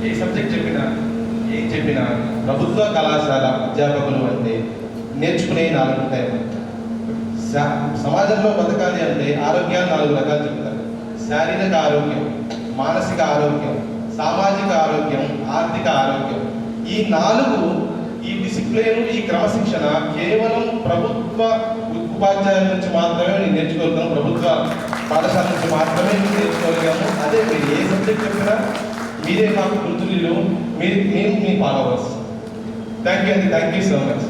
ఏ subject చెప్పినా ఏం చెప్పినా ప్రభుత్వ కళాశాల అధ్యాపకులు అంటే నేర్చుకునే 4 ఉంటాయి. సమాజంలో బతకాలి అంటే ఆరోగ్యాన్ని 4 రకాలు చెప్తారు. శారీరక ఆరోగ్యం, మానసిక ఆరోగ్యం, సామాజిక ఆరోగ్యం, ఆర్థిక ఆరోగ్యం. ఈ 4 ఈ డిసిప్లిన్, ఈ క్రమశిక్షణ కేవలం ప్రభుత్వ ఉపాధ్యాయుల నుంచి మాత్రమే నేను నేర్చుకోగలుగుతాను, ప్రభుత్వ పాఠశాల నుంచి మాత్రమే నేర్చుకోగలిగాము. అదే మీరు ఏ సబ్జెక్ట్ చెప్పినా మీరే మాకు గుర్తులు, మేము మీ ఫాలోవర్స్. థ్యాంక్ యూ అండి, థ్యాంక్ యూ సో మచ్.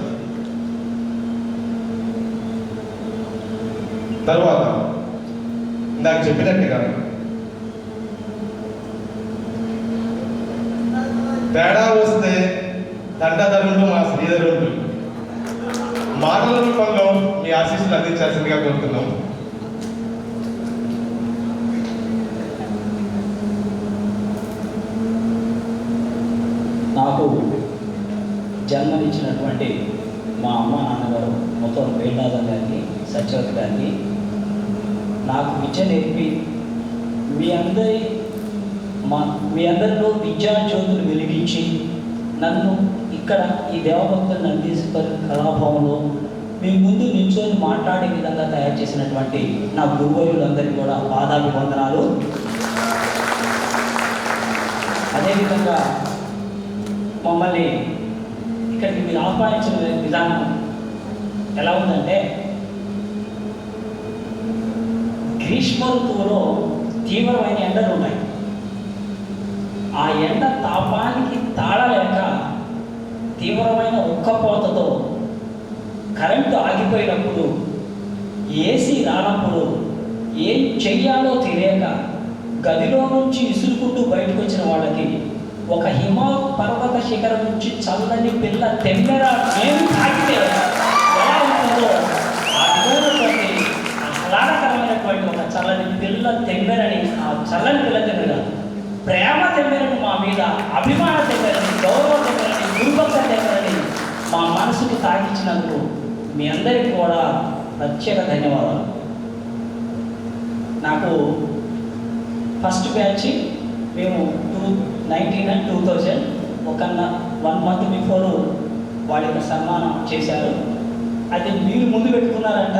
తర్వాత ఇందాక చెప్పినట్టుగా తేడా వస్తే దండధరుడు మా శ్రీధరుడు మాటల రూపంలో మీ ఆశీస్సులు అందించాల్సిందిగా కోరుతున్నాం. నాకు జన్మనిచ్చినటువంటి మా అమ్మ నాన్నగారు మొత్తం వేణునాథం గారికి, సత్యవతి గారికి, నాకు విద్య నేర్పి మీ అందరిలో విద్యా జ్యోతులు వెలిగించి నన్ను ఇక్కడ ఈ దేవభక్తుల నందీశ్వర్ కళాభవన్లో మీ ముందు నిల్చొని మాట్లాడే విధంగా తయారు చేసినటువంటి నా గురువులందరికీ కూడా పాదాభివందనాలు. అదేవిధంగా మమ్మల్ని ఇక్కడికి మీరు ఆహ్వానించిన విధానం ఎలా ఉందంటే, గ్రీష్మ ఋతువులో తీవ్రమైన ఎండలు ఉన్నాయి. ఆ ఎండ తాపానికి తాళలేక తీవ్రమైన ఉక్కపోతతో కరెంటు ఆగిపోయినప్పుడు, ఏసీ రానప్పుడు ఏం చెయ్యాలో తెలియక గదిలో నుంచి ఇసురుకుంటూ బయటకు వచ్చిన వాళ్ళకి ఒక పర్వత శిఖరం నుంచి చల్లని పిల్ల తెమ్మెర మేము తాకితే ఎలా ఉంటుందో ఆ విధమైనటువంటి ఆహ్లాదకరమైనటువంటి ఒక చల్లని పిల్ల తెమ్మెరని, ఆ చల్లని పిల్ల తెమ్మెర, ప్రేమ తెమ్మెరని, మా మీద అభిమాన తెమ్మెరని, గౌరవ తెమ్మెరని, గురుభక్త తెమ్మెరని మా మనసుకు తాకించినందుకు మీ అందరికీ కూడా ప్రత్యేక ధన్యవాదాలు. నాకు ఫస్ట్ బ్యాచ్ మేము 2019 and 2000 1 month బిఫోర్ వాళ్ళ యొక్క సన్మానం చేశారు. అది మీరు ముందు పెట్టుకున్నారంట,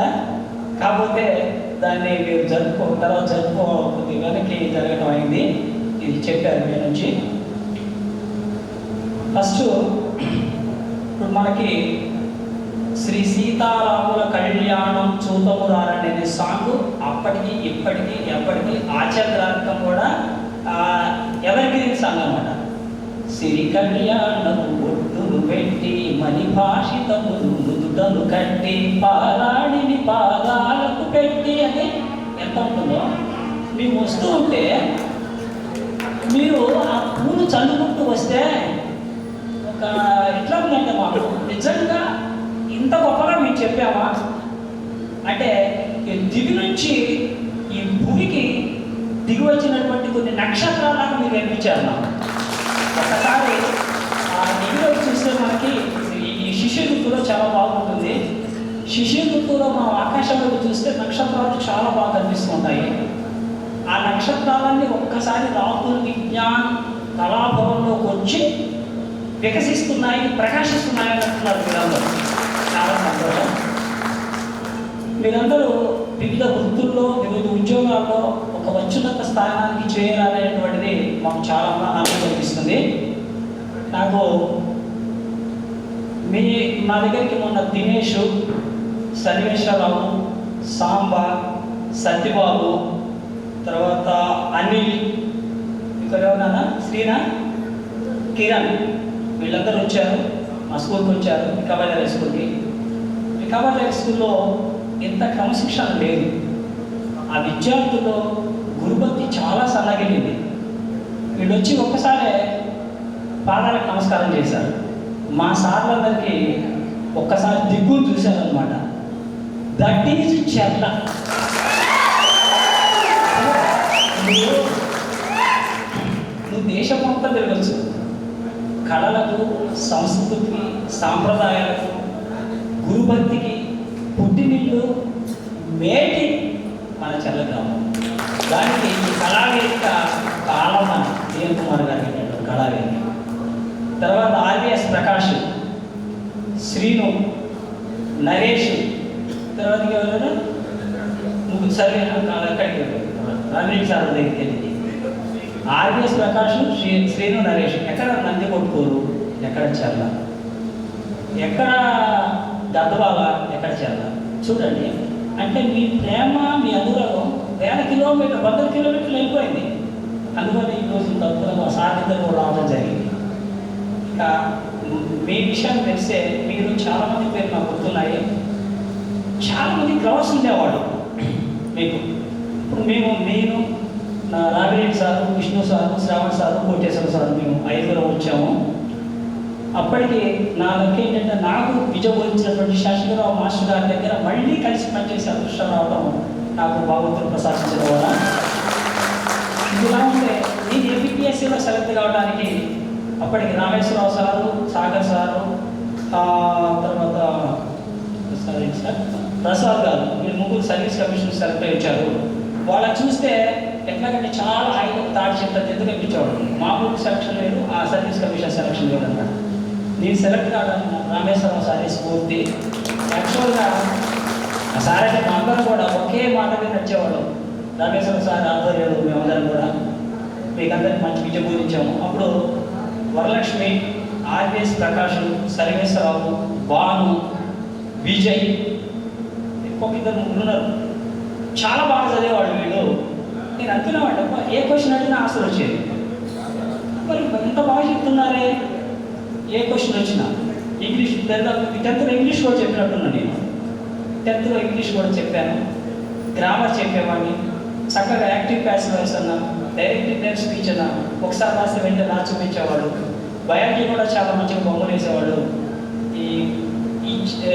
కాకపోతే దాన్ని మీరు తర్వాత జరుపుకోవద్దు, వెనక్కి జరగడం అయింది. ఇది చెప్పారు మీ నుంచి. ఫస్ట్ ఇప్పుడు మనకి శ్రీ సీతారాముల కళ్యాణం చూతము రారండి అనే సాంగ్ అప్పటికి ఇప్పటికీ ఎప్పటికీ ఆచరణార్థం కూడా ఎవరికి సాంగ్ అనమాట. సిరి కళ్యాణము ఒట్టును పెట్టి మణి భాషితములు నుదుటను కట్టి పారాణిని పాదాలకు పెట్టి అని ఎంత ఉంటుందో మేము వస్తూ ఉంటే మీరు ఆ పూలు చల్లుకుంటూ వస్తే ఒక ఎట్లా ఉందంటే మాకు నిజంగా ఇంత గొప్పగా మేము చెప్పామా అంటే, దివి నుంచి ఈ భూమికి దిగి వచ్చినటువంటి కొన్ని నక్షత్రాలను మీరు కనిపించారు నాకు. ఒకసారి ఆ దిగిలో చూస్తే మనకి ఈ శిశిరఋతువులో చాలా బాగుంటుంది. శిశిరఋతువులో మనం ఆకాశంలోకి చూస్తే నక్షత్రాలు చాలా బాగా కనిపిస్తుంటాయి. ఆ నక్షత్రాలన్నీ ఒక్కసారి రాహుల్ విజ్ఞాన్ కళాభవన్లోకి వచ్చి వికసిస్తున్నాయి, ప్రకాశిస్తున్నాయి అంటున్నారు మీరందరూ. చాలా సంతోషం. మీరందరూ వివిధ వృత్తుల్లో, వివిధ ఉద్యోగాల్లో ఒక అత్యున్నత స్థానానికి చేరాలనేటువంటిది మాకు చాలా ఆనందం అనిపిస్తుంది. నాకు మా దగ్గరికి మొన్న దినేష్, సన్నివేశ్వరరావు, సాంబా, సత్యబాబు, తర్వాత అనిల్, ఇక్కడ ఎవరన్నా శ్రీనా, కిరణ్, వీళ్ళందరూ వచ్చారు. మా స్కూల్కి వచ్చారు, రికవరీ హై స్కూల్కి. రికవరీ హై స్కూల్లో ఇంత క్రమశిక్షణ లేదు. ఆ విద్యార్థుల్లో గురుభక్తి చాలా సన్నగిలింది. వీళ్ళు వచ్చి ఒక్కసారే పాదాలకు నమస్కారం చేశారు. మా సార్లందరికీ ఒక్కసారి దిగ్గులు చూశారనమాట. దట్ ఈజ్ చెట్ల. నువ్వు దేశం మొత్తం తిరగచ్చు, కళలకు, సంస్కృతికి, సాంప్రదాయాలకు, గురుభక్తికి పుట్టినిల్లు మేటి మన చెల్ల గ్రామం. దానికి ఈ కళావేదిక కాలం దేవ్ కుమార్ గారు అలాగే. తర్వాత ఆర్విఎస్ ప్రకాష్, శ్రీను, నరేష్, తర్వాత ఎవరైనా ముగ్గురు సరే ఎక్కడికి రమేష్ సార్ దగ్గరికి వెళ్ళింది. ఆర్విఎస్ ప్రకాష్, శ్రీను, నరేష్ ఎక్కడ నంది కొట్టుకోరు, ఎక్కడ చల్ల, ఎక్కడ దద్దబాల, ఎక్కడ చల్ల. చూడండి, అంటే మీ ప్రేమ, మీ అనురాగం 100 కిలోమీటర్లు 100 కిలోమీటర్లు వెళ్ళిపోయింది. అందువల్ల ఈరోజు తప్పుగా సాధిద్దరు రావడం జరిగింది. ఇంకా మీ విషయం తెలిస్తే మీరు చాలామంది పేరు నాకు గుర్తున్నాయి. చాలామంది క్రౌడ్స్ ఉండేవాడు మీకు. ఇప్పుడు నేను నా Ramireddy sir, Vishnu sir, Shravan sir, Koteswara sir మేము 5 వచ్చాము. అప్పటికి నా లెక్క ఏంటంటే నాకు విజయబోధించినటువంటి శాశ్వతరావు మాస్టర్ గారి దగ్గర మళ్ళీ కలిసి పనిచేసే అదృష్టం రావడం నాకు భగవంతుడు ప్రసాదించడం వల్ల. ఇలా ఉంటే నేను ఏపీఎస్సీలో సెలెక్ట్ కావడానికి అప్పటికి రామేశ్వరరావు సారు, సాగర్ సారు, తర్వాత సార్ ప్రసాద్ గారు, వీళ్ళు ముగ్గురు సర్వీస్ కమిషన్ సెలెక్ట్ అయ్యి వచ్చారు. వాళ్ళని చూస్తే ఎట్లాగంటే చాలా ఆయన తాడి చెట్ల ఎందుకు ఎక్కించేవాడు. మామూలు సెలక్షన్ లేదు, ఆ సర్వీస్ కమిషన్ సెలక్షన్ లేదు అన్నమాట. నేను సెలెక్ట్ కావడానికి రామేశ్వరరావు సారే స్ఫూర్తి. యాక్చువల్గా ఆ సార్ అంటే మా అందరం కూడా ఒకే మాట మీద నచ్చేవాడు. రామేశ్వరరావు సార్ ఆధ్వర్యంలో మేమందరం కూడా మీకు అందరికి మంచి విద్య బోధించాము. అప్పుడు వరలక్ష్మి, ఆర్విఎస్ ప్రకాష్, సర్వేశ్వరరావు, భాను, విజయ్, ఇంకొక 2 ఉన్నారు. చాలా బాగా చదివేవాడు వీళ్ళు. నేను అనుకునేవాడు ఏ క్వశ్చన్ అడిగినా ఆన్సర్ వచ్చేది. మరి ఎంత బాగా చెప్తున్నారే, ఏ క్వశ్చన్ వచ్చినా. ఇంగ్లీష్ 10th ఇంగ్లీష్ కూడా చెప్పినట్టున్నా నేను. 10th ఇంగ్లీష్ కూడా చెప్పాను, గ్రామర్ చెప్పేవాడిని. చక్కగా యాక్టివ్ ప్యాసివ్ వాయిస్ అన్నా, డైరెక్ట్ ఇండియన్ స్పీచ్ అన్నా ఒకసారి రాస్తే వెంటనే రాసి చూపించేవాడు. బయాలజీ కూడా చాలా మంచిగా బొమ్మలు వేసేవాడు. ఈ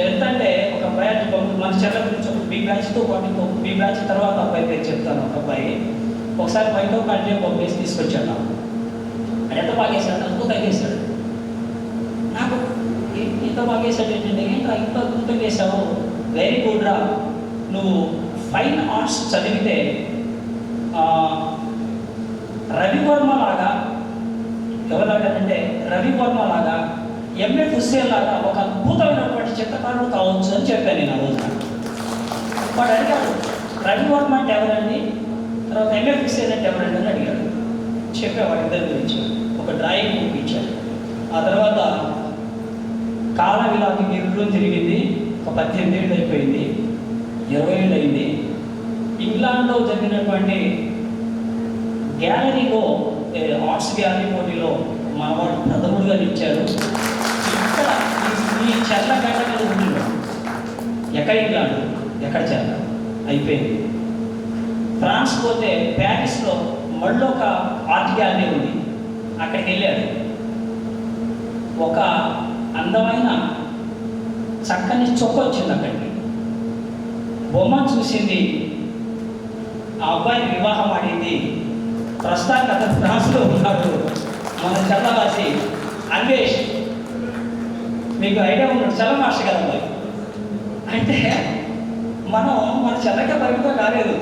ఎంత అంటే ఒక బయాలజీ బొమ్మ మన చెల్ల గురించి ఒక బి బ్రాంచ్తో పాటు బి బ్రాంచ్ తర్వాత అబ్బాయి పేరు చెప్తాను. ఒక అబ్బాయి ఒకసారి బయట కంటే బొమ్మ వేసి తీసుకొచ్చాడు. అది ఎంత బాగా వేసాడు, అద్భుతంగా వేసాడు. నాకు ఇంత బాగా వేసాడు ఏంటంటే, ఏంట్రా ఇంత అద్భుతంగా వేసావు, వెరీ గుడ్ రా. నువ్వు ఫైన్ ఆర్ట్స్ చదివితే రవివర్మ లాగా, ఎవరిలాగానంటే రవివర్మ లాగా, ఎంఎఫ్ హుస్సేన్ లాగా ఒక అద్భుతమైనటువంటి చిత్రకారుడు కావచ్చు అని చెప్పాను నేను ఆ రోజున. వాడు అడిగాడు, రవివర్మ అంటే ఎవరండి, తర్వాత ఎంఎఫ్ హుస్సేన్ అంటే ఎవరండి అని అడిగాడు. చెప్పేవాడు ఇద్దరి గురించి. ఒక డ్రాయింగ్ బుక్ ఇచ్చాడు. ఆ తర్వాత కాలం ఇలాగ గిర్రులో తిరిగింది. ఒక 18 ఏళ్ళు అయిపోయింది, 20 ఏళ్ళు అయింది. ఇంగ్లాండ్లో జరిగినటువంటి గ్యాలరీలో, ఆర్ట్స్ గ్యాలరీ పోటీలో మనవాడు ప్రథముడుగా నిలిచాడు. ఇక్కడ ఈ చెర్లగడ్డ మీద ఉంటున్నాడు. ఎక్కడ ఇంగ్లాండ్, ఎక్కడ చెర్ల అయిపోయింది. ఫ్రాన్స్ పోతే ప్యారిస్లో మళ్ళీ ఒక ఆర్ట్ గ్యాలరీ ఉంది, అక్కడికి వెళ్ళాడు. ఒక అందమైన చక్కని చొక్క వచ్చింది అక్కడికి. బొమ్మ చూసింది, ఆ అబ్బాయిని వివాహం ఆడింది. ప్రస్తుతానికి అతను ఫ్రాన్స్లో ఉన్నాడు. మన చల్లవాసి అన్వేష్, మీకు ఐడియా ఉన్నాడు, చల్ల మాస్టర్ గారు అబ్బాయి. అంటే మన చల్లగా బయటగా కాలేదు.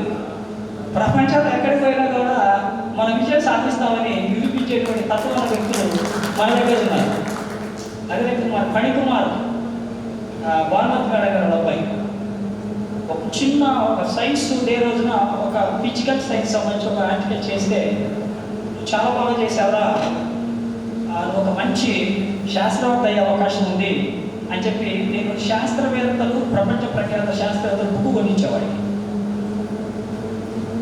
ప్రపంచంలో ఎక్కడికి పోయినా కూడా మన విజయం సాధిస్తామని నిరూపించేటువంటి తత్వమైన వ్యక్తులు మన దగ్గర ఉన్నారు. అదే మన ఫణికుమార్, భానుమతి మేడం గారు అబ్బాయి. ఒక చిన్న ఒక సైన్స్ డే రోజున ఒక ఫిజికల్ సైన్స్ సంబంధించి ఒక ఆర్టికల్ చేస్తే చాలా బాగా చేసావరా, ఒక మంచి శాస్త్రవేత్త అయ్యే అవకాశం ఉంది అని చెప్పి నేను శాస్త్రవేత్తలు, ప్రపంచ ప్రఖ్యాత శాస్త్రవేత్తలు బుక్ కొనిచ్చేవాడిని.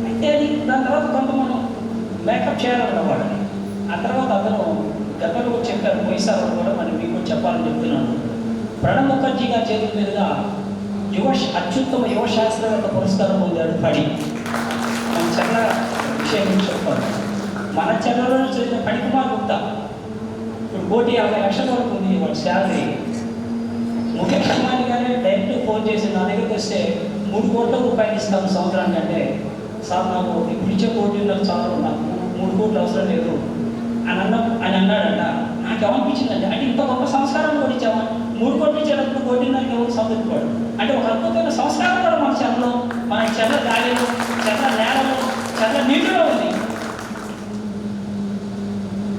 అయితే అది దాని తర్వాత కొంత మనం మేకప్ చేయాలన్నవాడిని. ఆ తర్వాత అతను గతంలో కూడా చెప్పారు, పోయిసారు కూడా మరి మీకు చెప్పాలని చెప్తున్నాను. ప్రణబ్ ముఖర్జీ గారి చేతుల మీదుగా అత్యుత్తమ యువ శాస్త్రవేత్త పురస్కారం పొందాడు పడి. మన చెల్ల విషయం చెప్తాను. మన చెల్లలో చదివిన ఫణికుమార్ గుప్తా ఇప్పుడు 1,50,00,000 వరకు ఉంది వాడి శాలరీ. ముఖేష్ అంబానీ గారే డైరెక్ట్ ఫోన్ చేసి నా దగ్గరికి వస్తే 3 కోట్ల రూపాయలు ఇస్తాను సంవత్సరానికి. అంటే సార్ నాకు ఇప్పుడు ఇచ్చే 1 కోటి చాలు, నాకు 3 కోట్లు అవసరం లేదు అని అన్నాడంట. నాకు ఏమనిపించిందంటే, అంటే ఇంత గొప్ప సంస్కారం కూడా ఇచ్చామా, 3 కోట్లు ఇచ్చేటప్పుడు 1 కోటిన్నరకి ఎవరు సంతృప్తిపడు. అంటే ఒక అద్భుతమైన సంస్కారం కూడా మన చెరలో, మన చెర్ల గాలిలో, చెర్ల నేలలో, చెర్ల నీటిలో ఉంది.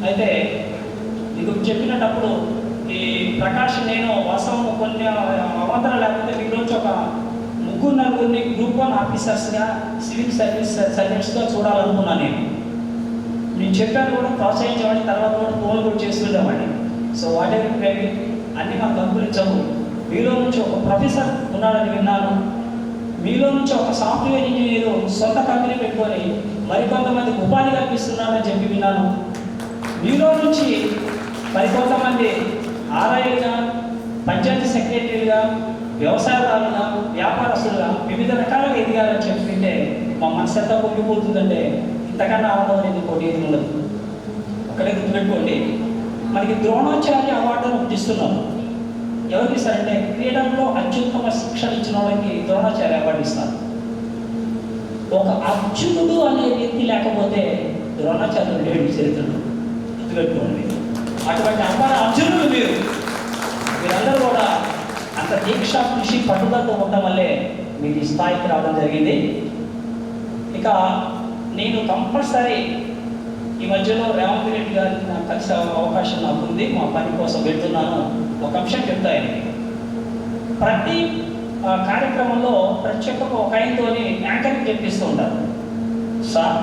అయితే మీకు చెప్పినప్పుడు ఈ ప్రకాష్ నేను వాస్తవం కొన్ని అవంతరం లేకపోతే మీలోంచి ఒక ముగ్గురు నలుగురిని గ్రూప్ 1 ఆఫీసర్స్గా సివిల్ సర్వీస్గా చూడాలనుకున్నాను. నేను చెప్పాను కూడా, ప్రోత్సహించేవాడిని, తర్వాత కూడా ఫోన్ కూడా చేస్తుండేవాడిని. సో వాట్ ఎవర్ మేబీ అన్నీ నాకు అనుకూలించవు. మీలో నుంచి ఒక ప్రొఫెసర్ ఉన్నాడని విన్నాను. మీలో నుంచి ఒక సాఫ్ట్వేర్ ఇంజనీరు సొంత కంపెనీ పెట్టుకొని మరికొంతమందికి ఉపాధి కల్పిస్తున్నాడని చెప్పి విన్నాను. మీలో నుంచి మరికొంతమంది ఆర్ఐలుగా, పంచాయతీ సెక్రటరీలుగా, వ్యవసాయదారులుగా, వ్యాపారస్తులుగా వివిధ రకాలుగా ఎదిగారని చెప్పి వింటే మా మనసు ఎంత పొంగిపోతుందంటే ఇంతకన్నా ఆనందం అనేది ఇంకోటి ఏది ఉండదు. అక్కడే గుర్తుపెట్టుకోండి, మనకి ద్రోణాచార్య అవార్డును ఇస్తున్నాం. ఎవరికి ఇస్తారంటే క్రీడల్లో అత్యుత్తమ శిక్షణ ఇచ్చిన వాళ్ళకి ద్రోణాచార్య అవార్డు ఇస్తారు. ఒక అర్జునుడు అనే వ్యక్తి లేకపోతే ద్రోణాచార్యుడు లేడు చరిత్రలో, గుర్తుపెట్టుకోండి. అటువంటి అపార అర్జునుడు మీరందరూ కూడా అంత దీక్ష, కృషి, పట్టుదలతో ఉండడం వల్లే మీకు ఈ స్థాయికి రావడం జరిగింది. ఇక నేను కంపల్సరీ ఈ మధ్యలో రేవంత్ రెడ్డి గారికి నాకు కలిసే అవకాశం నాకు ఉంది. మా పని కోసం వెళ్తున్నాను. ఒక అంశం చెప్తా ఆయనకి. ప్రతి కార్యక్రమంలో ప్రత్యేకంగా ఒక ఆయనతో యాంకరింగ్ చెప్పిస్తూ ఉంటారు. సార్,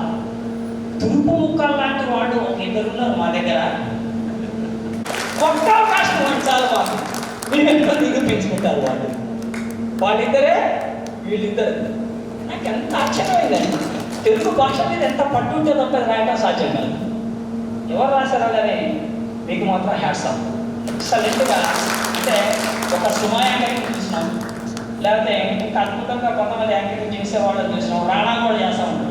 తురుపు ముక్కలు లాంటి వాడు ఒక ఇద్దరు ఉన్నారు మా దగ్గర, ఒక్క అవకాశం వాడు చాలు మాకు, మీరు ఎంత నిరూపించుకుంటారు వాళ్ళు, వాళ్ళిద్దరే వీళ్ళిద్దరు. నాకు ఎంత ఆశ్చర్యమైందండి. తెలుగు భాష మీద ఎంత పట్టు ఉంటే తప్ప రాయటం సాధ్యం కాదు. ఎవరు రాశారో కానీ మీకు మాత్రం హ్యాట్స్ ఆఫ్. ఎక్సలెంట్గా, అంటే ఒక సుమా యాంకరింగ్ చూసినాం, లేకపోతే ఇంకా అద్భుతంగా కొంతమంది యాంకరింగ్ చేసేవాళ్ళని చూసినాం, రాణా కూడా చేస్తూ ఉంటారు.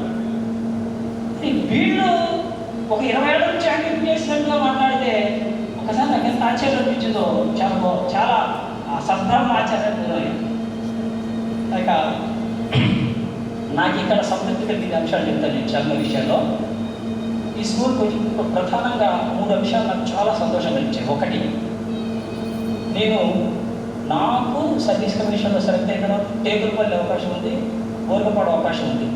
వీళ్ళు ఒక 20 ఏళ్ళ నుంచి యాంకరింగ్ చేసినట్టుగా మాట్లాడితే ఒకసారి నాకు ఎంత ఆశ్చర్యం అనిపించిందో, చాలా సందర్భం ఆశ్చర్యం. ఇక నాకు ఇక్కడ సంతృప్తి కలిగిన అంశాలు చెప్తాను నేను చర్మ విషయంలో. ఈ స్కూల్ ప్రధానంగా 3 అంశాలు నాకు చాలా సంతోషం కలిగించాయి. ఒకటి, నేను నాకు సర్వీస్ కమిషన్లో సెలెక్ట్ అయిన తర్వాత టేబుల్ పల్లె అవకాశం ఉంది, ఓరకపడే అవకాశం ఉంది.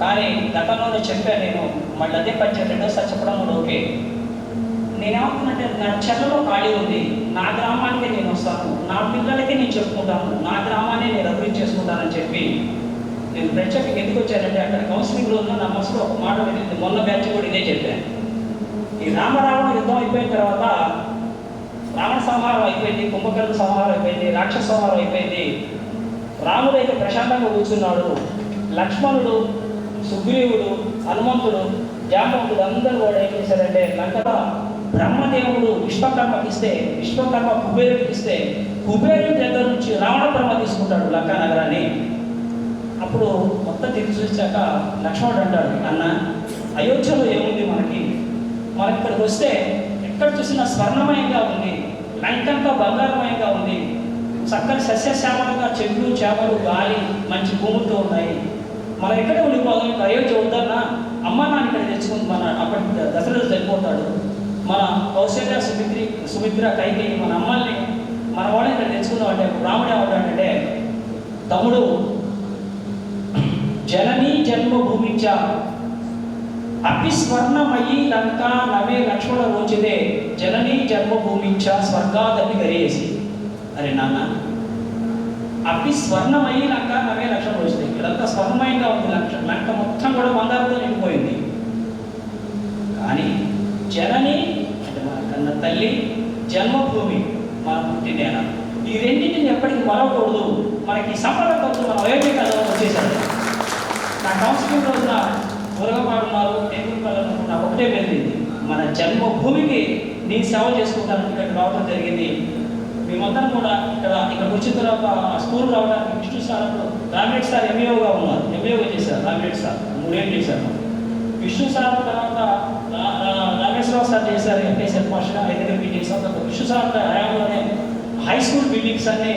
కానీ గతంలోనే చెప్పాను నేను, మళ్ళీ అదే పని రెండోసారి చెప్పడం కూడా ఓకే. నేనేమనుకున్నట్టే, నా చెర్లలో ఖాళీ ఉంది, నా గ్రామానికి నేను వస్తాను, నా పిల్లలకి నేను చెప్పుకుంటాను, నా గ్రామాన్ని నేను అభివృద్ధి చేసుకుంటానని చెప్పి నేను ప్రత్యేకంగా ఎందుకు వచ్చానంటే, అక్కడ కౌన్సిలింగ్ రోజున నా మనసులో ఒక మాట వెళ్ళింది. మొన్న బ్యాచ్ కూడా ఇదే చెప్పాను. ఈ రామరావణ యుద్ధం అయిపోయిన తర్వాత రావణ సంహారం అయిపోయింది, కుంభకర్ణ సంహారం అయిపోయింది, రాక్షస సంహారం అయిపోయింది. రాముడు అయితే ప్రశాంతంగా కూర్చున్నాడు. లక్ష్మణుడు, సుగ్రీవుడు, హనుమంతుడు, జాంబవంతుడు అందరూ కూడా ఏం చేశారంటే, లంకలో బ్రహ్మదేవుడు విశ్వకర్మకి ఇస్తే, విశ్వకర్మ కుబేరుడికి ఇస్తే, కుబేరుడి దగ్గర నుంచి రావణ బ్రహ్మ తీసుకుంటాడు లంకా నగరాన్ని. అప్పుడు మొత్తం తిరిగి చూసాక లక్ష్మణుడు అంటాడు, అన్న అయోధ్యలో ఏముంది మనకి ఇక్కడికి వస్తే ఎక్కడ చూసినా స్వర్ణమయంగా ఉంది, లంకంతా బంగారమయంగా ఉంది, చక్కని సస్యశ్యామలంగా చెట్లు, చేపలు, గాలి, మంచి భూములతో ఉన్నాయి, మనం ఇక్కడే ఉండిపోదాం, అయోధ్య వద్దన్నా అమ్మ నాన్న ఇక్కడ తెచ్చుకుంది. మన అప్పటి దశరథుడు చనిపోతాడు, మన కౌశల్య, సుమిత్ర, కైకేయి మన అమ్మల్ని మన వాళ్ళని ఇక్కడ తెచ్చుకుందాం అంటే రాముడు ఏమంటాడంటే, తమ్ముడు జననీ జన్మభూమించ అపిస్వర్ణమయీ లంకా నవే లక్ష్మణ రోచితే జననీ జన్మభూమించ స్వర్గాదని గరియేసి. అరే నాన్న, అపిస్వర్ణమయీ లంకా నవే లక్ష్మణ రోచితే, ఇక్కడంతా స్వర్ణమయంగా ఉంది, లంక మొత్తం కూడా బంగారంతో నిండిపోయింది. కానీ జనని అంటే మన కన్న తల్లి, జన్మభూమి మన పుట్టినేల, ఈ రెండింటిని ఎప్పటికీ మరవకూడదు. మనకి సంపద మనం అయోధ్య కథ వచ్చేసాడు. నా కౌన్సిలింగ్ రోజున మురగపాడున్నారు, టెంపుల్ నాకు ఒకటే వెళ్ళింది, మన జన్మభూమికి నేను సేవ చేసుకుంటాను ఇక్కడికి రావడం జరిగింది. మేమందరం కూడా ఇక్కడికి వచ్చిన తర్వాత స్కూల్ రావడానికి విష్ణు సార్, రామిరెడ్డి సార్ ఎంఏఓగా ఉన్నారు, ఎంఏఓ చేశారు రామిరెడ్డి సార్, 3 ఏళ్ళు చేశారు. విష్ణు సార్ తర్వాత రామేశ్వరరావు సార్ చేశారు ఎంపీఎస్ హెడ్ మాస్టర్గా 5 మీటింగ్స్. విష్ణు సార్ హయాంలోనే హై స్కూల్ బిల్డింగ్స్ అన్ని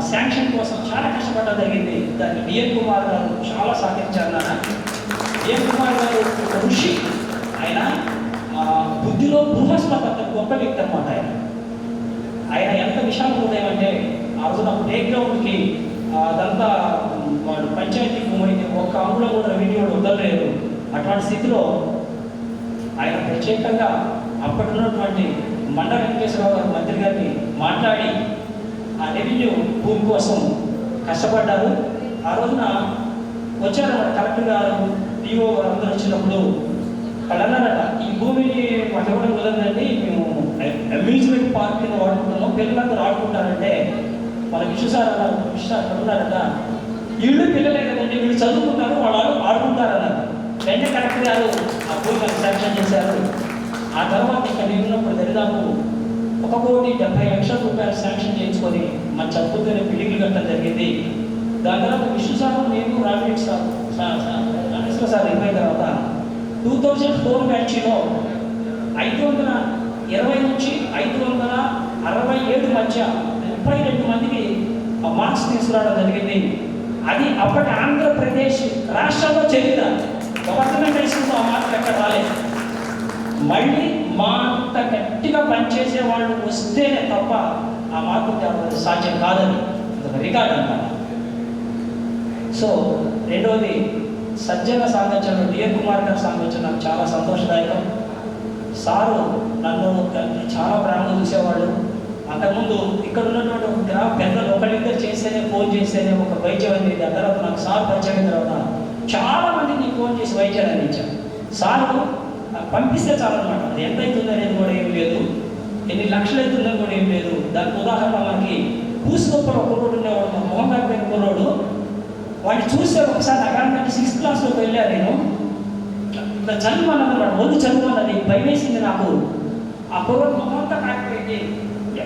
శాంక్షన్ కోసం చాలా కష్టపడడం జరిగింది. దానికి డిఎన్ కుమార్ గారు చాలా సహకరించారు. నాన్న డిఎన్ కుమార్ గారు ఒక ఋషి, ఆయన బుద్ధిలో బృహస్పతి గొప్ప వ్యక్తి అనమాట. ఆయన ఎంత విశాల హృదయం అంటే, ఆ రోజున ప్లే గ్రౌండ్కి అదంతా వాడు పంచాయతీ భూమికి ఒక్క అంగుళం కూడా రెవెన్యూ వదలలేదు. అటువంటి స్థితిలో ఆయన ప్రత్యేకంగా అప్పటి ఉన్నటువంటి మండ వెంకటేశ్వరరావు గారు మంత్రి గారిని మాట్లాడి ఆ రెవెన్యూ భూమి కోసం కష్టపడ్డారు. ఆ రోజున వచ్చారు కలెక్టర్ గారు, డిఓ గారు అందరూ వచ్చినప్పుడు వాళ్ళు అన్నారట, ఈ భూమిని మాకు ఇవ్వడం కుదరదండి, మేము అమ్యూజ్మెంట్ పార్క్ కింద వాడుకుంటున్నాం, పిల్లలందరూ ఆడుకుంటారంటే మన విశ్వసార్ అన్నారు, విశ్వసార్ ఉన్నారట, వీళ్ళు పిల్లలే కదండి, వీళ్ళు చదువుకుంటారు, వాళ్ళు ఆడుకుంటారు అన్నారు. వెంటనే కలెక్టర్ గారు ఆ భూమి శాంక్షన్ చేశారు. ఆ తర్వాత ఇక్కడ నేను ఉన్నప్పుడు దరిదాపు 1,70,00,000 రూపాయలు శాంక్షన్ చేయించుకొని మన చదువుతూనే బిల్డింగ్లు కట్టడం జరిగింది. దాని తర్వాత విశ్వసారు, నేను రాజేష్ సార్ అయిపోయిన తర్వాత 2004 బ్యాచ్లో 520 నుంచి 567 మధ్య 32 మందికి మార్క్స్ తీసుకురావడం జరిగింది. అది అప్పటి ఆంధ్రప్రదేశ్ రాష్ట్రంలో చరిత్ర. గవర్నమెంట్ హై స్కూల్లో ఆ మార్కులు ఎక్కడ రాలేదు. మళ్ళీ మా అంత గట్టిగా పనిచేసే వాళ్ళు వస్తేనే తప్ప ఆ మార్పు సాధ్యం కాదని ఒక రికార్డ్ అన్నమాట. సో రెండవది సజ్జన సాంగత్యంలో డిఎన్ కుమార్ గారి సాంగత్యం నాకు చాలా సంతోషదాయకం. సారు నన్ను చాలా ప్రేమగా చూసేవాళ్ళు. అంతకుముందు ఇక్కడ ఉన్నటువంటి ఒక గ్రామ పెద్దలు ఒకళ్ళిద్దరు చేస్తేనే ఫోన్ చేస్తేనే ఒక వైద్యం అందింది. ఆ తర్వాత నాకు సార్ పరిచయం అయిన తర్వాత చాలా మందిని ఫోన్ చేసి వైద్యాన్ని అందించాను. సారు పంపిస్తే చాలన్నమాట. అది ఎంత అవుతుంది అనేది కూడా ఏం లేదు, ఎన్ని లక్షలు అవుతుందని కూడా ఏం లేదు. దానికి ఉదాహరణ మనకి పూసుకొప్పలు ఒక రోడ్డు ఉండేవాడు, మా మోహన్ గారి పేరు కుర్రోడు. వాడిని చూస్తే ఒకసారి నగరానికి 6th క్లాస్లోకి వెళ్ళా నేను. ఇట్లా చదువుకున్నాను, వాడు ఒళ్ళు చదువుకున్నది భయం వేసింది నాకు. ఆ కుర్రోడు మొహం అంతా కాకపోయింది,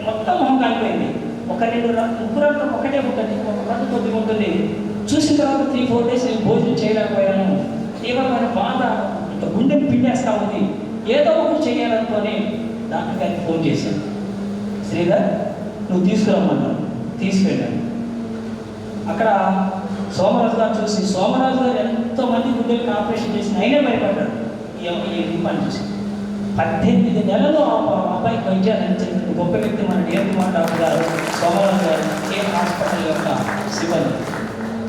మొత్తం మొహం కాలిపోయింది. ఒక 2-3 ఒకటే ఉంటుంది, ఒక రెండు కొద్దిగా ఉంటుంది. చూసిన తర్వాత 3-4 డేస్ నేను భోజనం చేయలేకపోయాను. తీవ్రమైన బాధ, ఇంకా గుండెని పిండేస్తా ఉంది. ఏదో ఒకటి చేయాలనుకొని డాక్టర్ గారికి ఫోన్ చేశాను. శ్రీధర్ నువ్వు తీసుకురమ్మన్నాను, తీసుకెళ్ళాను. అక్కడ సోమరాజు గారు చూసి, సోమరాజు గారు ఎంతోమంది గుండెలకు ఆపరేషన్ చేసి అయినా భయపడ్డాడు ఈ పని చూసి. 18 నెలలు అబ్బాయికి వైద్యాలు అందించిన గొప్ప వ్యక్తి మన డిఎన్ కుమార్ డాక్టర్ గారు, సోమరాజు గారు, కేర్ హాస్పిటల్ యొక్క సిబ్బంది.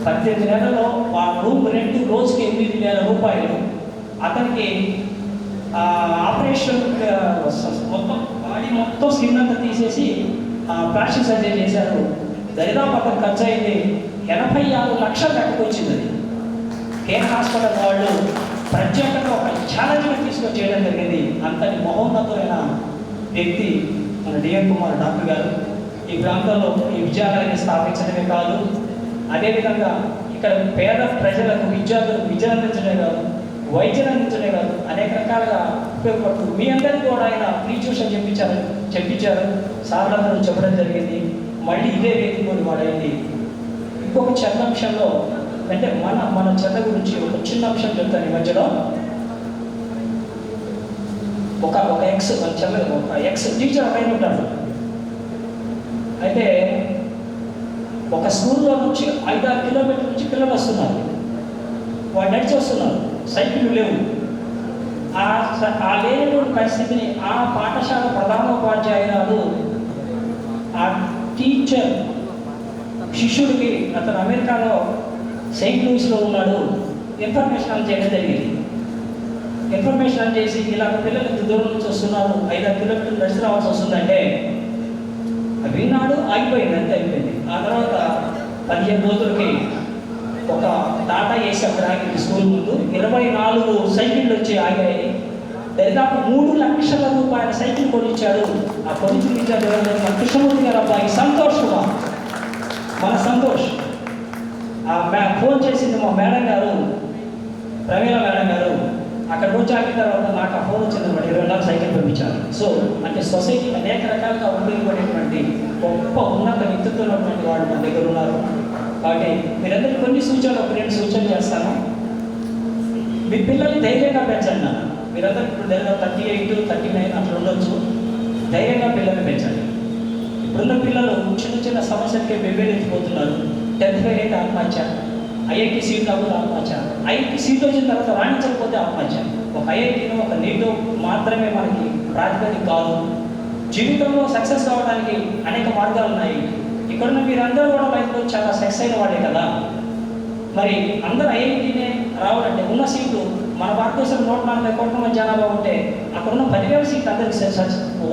18 నెలల్లో ఆ రూమ్ రెంట్ రోజుకి 8,000 రూపాయలు. అతనికి ఆపరేషన్ మొత్తం బాడీ మొత్తం స్కిన్ అంతా తీసేసి ప్లాస్టిక్ సర్జరీ చేశారు. దరిదాపు అతను ఖర్చు అయింది 86 లక్షలు లెక్కకొచ్చింది. అది కేర్ హాస్పిటల్ వాళ్ళు ప్రత్యేకంగా ఒక ఛాలెంజ్గా తీసుకొని చేయడం జరిగింది. అంతటి మహోన్నతమైన వ్యక్తి మన డిఎన్ కుమార్ డాక్టర్ గారు. ఈ ప్రాంతంలో ఈ విద్యాలయాన్ని స్థాపించడమే కాదు, అదేవిధంగా ఇక్కడ పేద ప్రజలకు విద్యార్థులకు విద్య అందించడమే కాదు, వైద్యం అందించడమే కాదు, అనేక రకాలుగా ఉపయోగపడుతూ మీ అందరికీ కూడా ఆయన ఫ్రీ ట్యూషన్ చెప్పించారు. సార్లందరూ చెప్పడం జరిగింది. మళ్ళీ ఇదే వేదిక వాడైంది. ఇంకొక చిన్న అంశంలో అంటే మన చెత్త గురించి ఒక చిన్న అంశం చెప్తాను. ఈ మధ్యలో ఒక ఎక్స్ టీచర్ పైన ఉంటాడు. అయితే ఒక స్కూల్లో నుంచి 5-6 కిలోమీటర్ల నుంచి పిల్లలు వస్తున్నారు. వాళ్ళు నడిచి వస్తున్నారు, సైకిళ్ళు లేవు. ఆ లేనటువంటి పరిస్థితిని ఆ పాఠశాల ప్రధానోపాధ్యాయురాలు ఆ టీచర్ శిష్యుడికి, అతను అమెరికాలో సెయింట్ లూయిస్లో ఉన్నాడు, ఇన్ఫర్మేషన్ అని చేయడం జరిగింది. ఇన్ఫర్మేషన్ అని చేసి ఇలా పిల్లలు ఇంత దూరం నుంచి వస్తున్నారు, 5-6 కిలోమీటర్లు నడిచి రావాల్సి వస్తుందంటే విన్నాడు, ఆగిపోయింది, అంతే అయిపోయింది. ఆ తర్వాత 15 రోజులకి ఒక టాటా ఏసీ అక్కడ ఆగింది స్కూల్ ముందు. 24 సైకిళ్ళు వచ్చి ఆగాయి. దాదాపు 3 లక్షల రూపాయల సైకిల్ కొనిచ్చాడు. ఆ కొనిచ్చిన విద్యార్థులు మన కృష్ణమూర్తి గారు అబ్బాయి సంతోష్ కుమార్, మన సంతోష్. ఫోన్ చేసింది మా మేడం గారు, ప్రవీణ మేడం గారు. అక్కడ నుంచి ఆగిన తర్వాత నాకు ఆ ఫోన్ వచ్చింది, 24 సైకిల్ పంపించారు. సో అంటే సొసైటీ అనేక రకాలుగా ఉపయోగపడేటువంటి గొప్ప ఉన్నత వ్యక్తిత్వం ఉన్నటువంటి వాళ్ళు మన దగ్గర ఉన్నారు. కాబట్టి మీరందరికీ కొన్ని సూచనలు, ఒక 2 సూచనలు చేస్తాను. మీ పిల్లల్ని ధైర్యంగా పెంచండి నాన్న. మీరందరూ ఇప్పుడు 38, 39 అట్లా ఉండొచ్చు. ధైర్యంగా పిల్లల్ని పెంచండి. ఇప్పుడున్న పిల్లలు చిన్న సమస్యలకే బెబ్బేరెత్తిపోతున్నారు. 10th ఫెయిల్ అయితే ఆత్మహత్య, ఐఐటి సీట్ రాకుండా ఆత్మహత్య, ఐఐటి సీట్ వచ్చిన తర్వాత రాణించకపోతే ఆత్మహత్య. ఒక ఐఐటీలో ఒక నీటు మాత్రమే మనకి ప్రాతిపదిక కాదు. జీవితంలో సక్సెస్ కావడానికి అనేక మార్గాలు ఉన్నాయి. ఇక్కడున్న మీరందరూ కూడా లైఫ్లో చాలా సక్సెస్ అయిన వాడే కదా. మరి అందరూ ఐఐటీనే రావాలంటే ఉన్న సీటు మన భారతదేశంలో 140 కోట్ల మంది జనాభా ఉంటే అక్కడ ఉన్న 10,000 సీట్లు అందరికి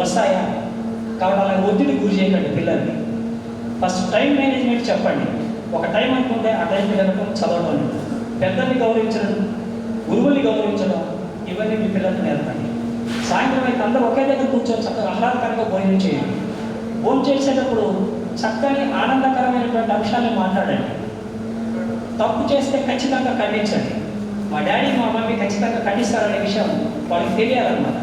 వస్తాయా? కాబట్టి అలా ఒత్తిడి గురి చేయకండి పిల్లల్ని. ఫస్ట్ టైం మేనేజ్మెంట్ చెప్పండి. ఒక టైం అనుకుంటే ఆ టైం పిల్లలకు చదవడం, పెద్దల్ని గౌరవించడం, గురువుల్ని గౌరవించడం, ఇవన్నీ మీ పిల్లలకు నేర్పండి. సాయంత్రం అయితే అందరూ ఒకే దగ్గర కూర్చొని చక్కగా ఆహ్లాదకరంగా భోజనం చేయండి. భోజనం చేసేటప్పుడు చక్కని ఆనందకరమైనటువంటి అంశాలను మాట్లాడండి. తప్పు చేస్తే ఖచ్చితంగా ఖండించండి. మా డాడీ మా మమ్మీ ఖచ్చితంగా ఖండిస్తారనే విషయం వాళ్ళకి తెలియాలన్నమాట.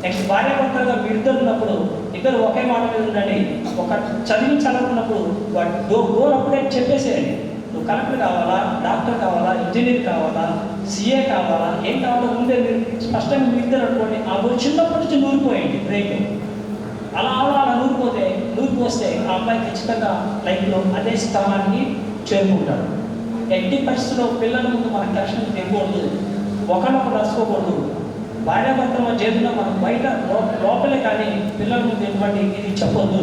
నెక్స్ట్ భార్యాభర్తలుగా మీరిద్దరు ఉన్నప్పుడు ఇద్దరు ఒకే మాట మీద ఉండండి. ఒక చదివించాలనుకున్నప్పుడు వాటి గోల్ అప్పుడే చెప్పేసేయండి. నువ్వు కలెక్టర్ కావాలా, డాక్టర్ కావాలా, ఇంజనీర్ కావాలా, సిఏ కావాలా, ఏం కావాలో ముందే మీరు స్పష్టంగా మీరిద్దరు అనుకోండి. ఆ గోల్ చిన్నప్పటి నుంచి నూరిపోయండి బ్రెయిన్. అలా నూరిపోస్తే ఆ అబ్బాయి ఖచ్చితంగా లైఫ్లో అదే స్థానానికి చేరుకుంటాడు. ఎట్టి పరిస్థితుల్లో పిల్లల ముందు మన కష్టం తెగకూడదు, ఒకళ్ళొకరు రాసుకోకూడదు. భార్యాభర్తల చేతుల్లో మనం బయట లోపలే కానీ పిల్లల ముందు ఎటువంటి ఇది చెప్పొద్దు.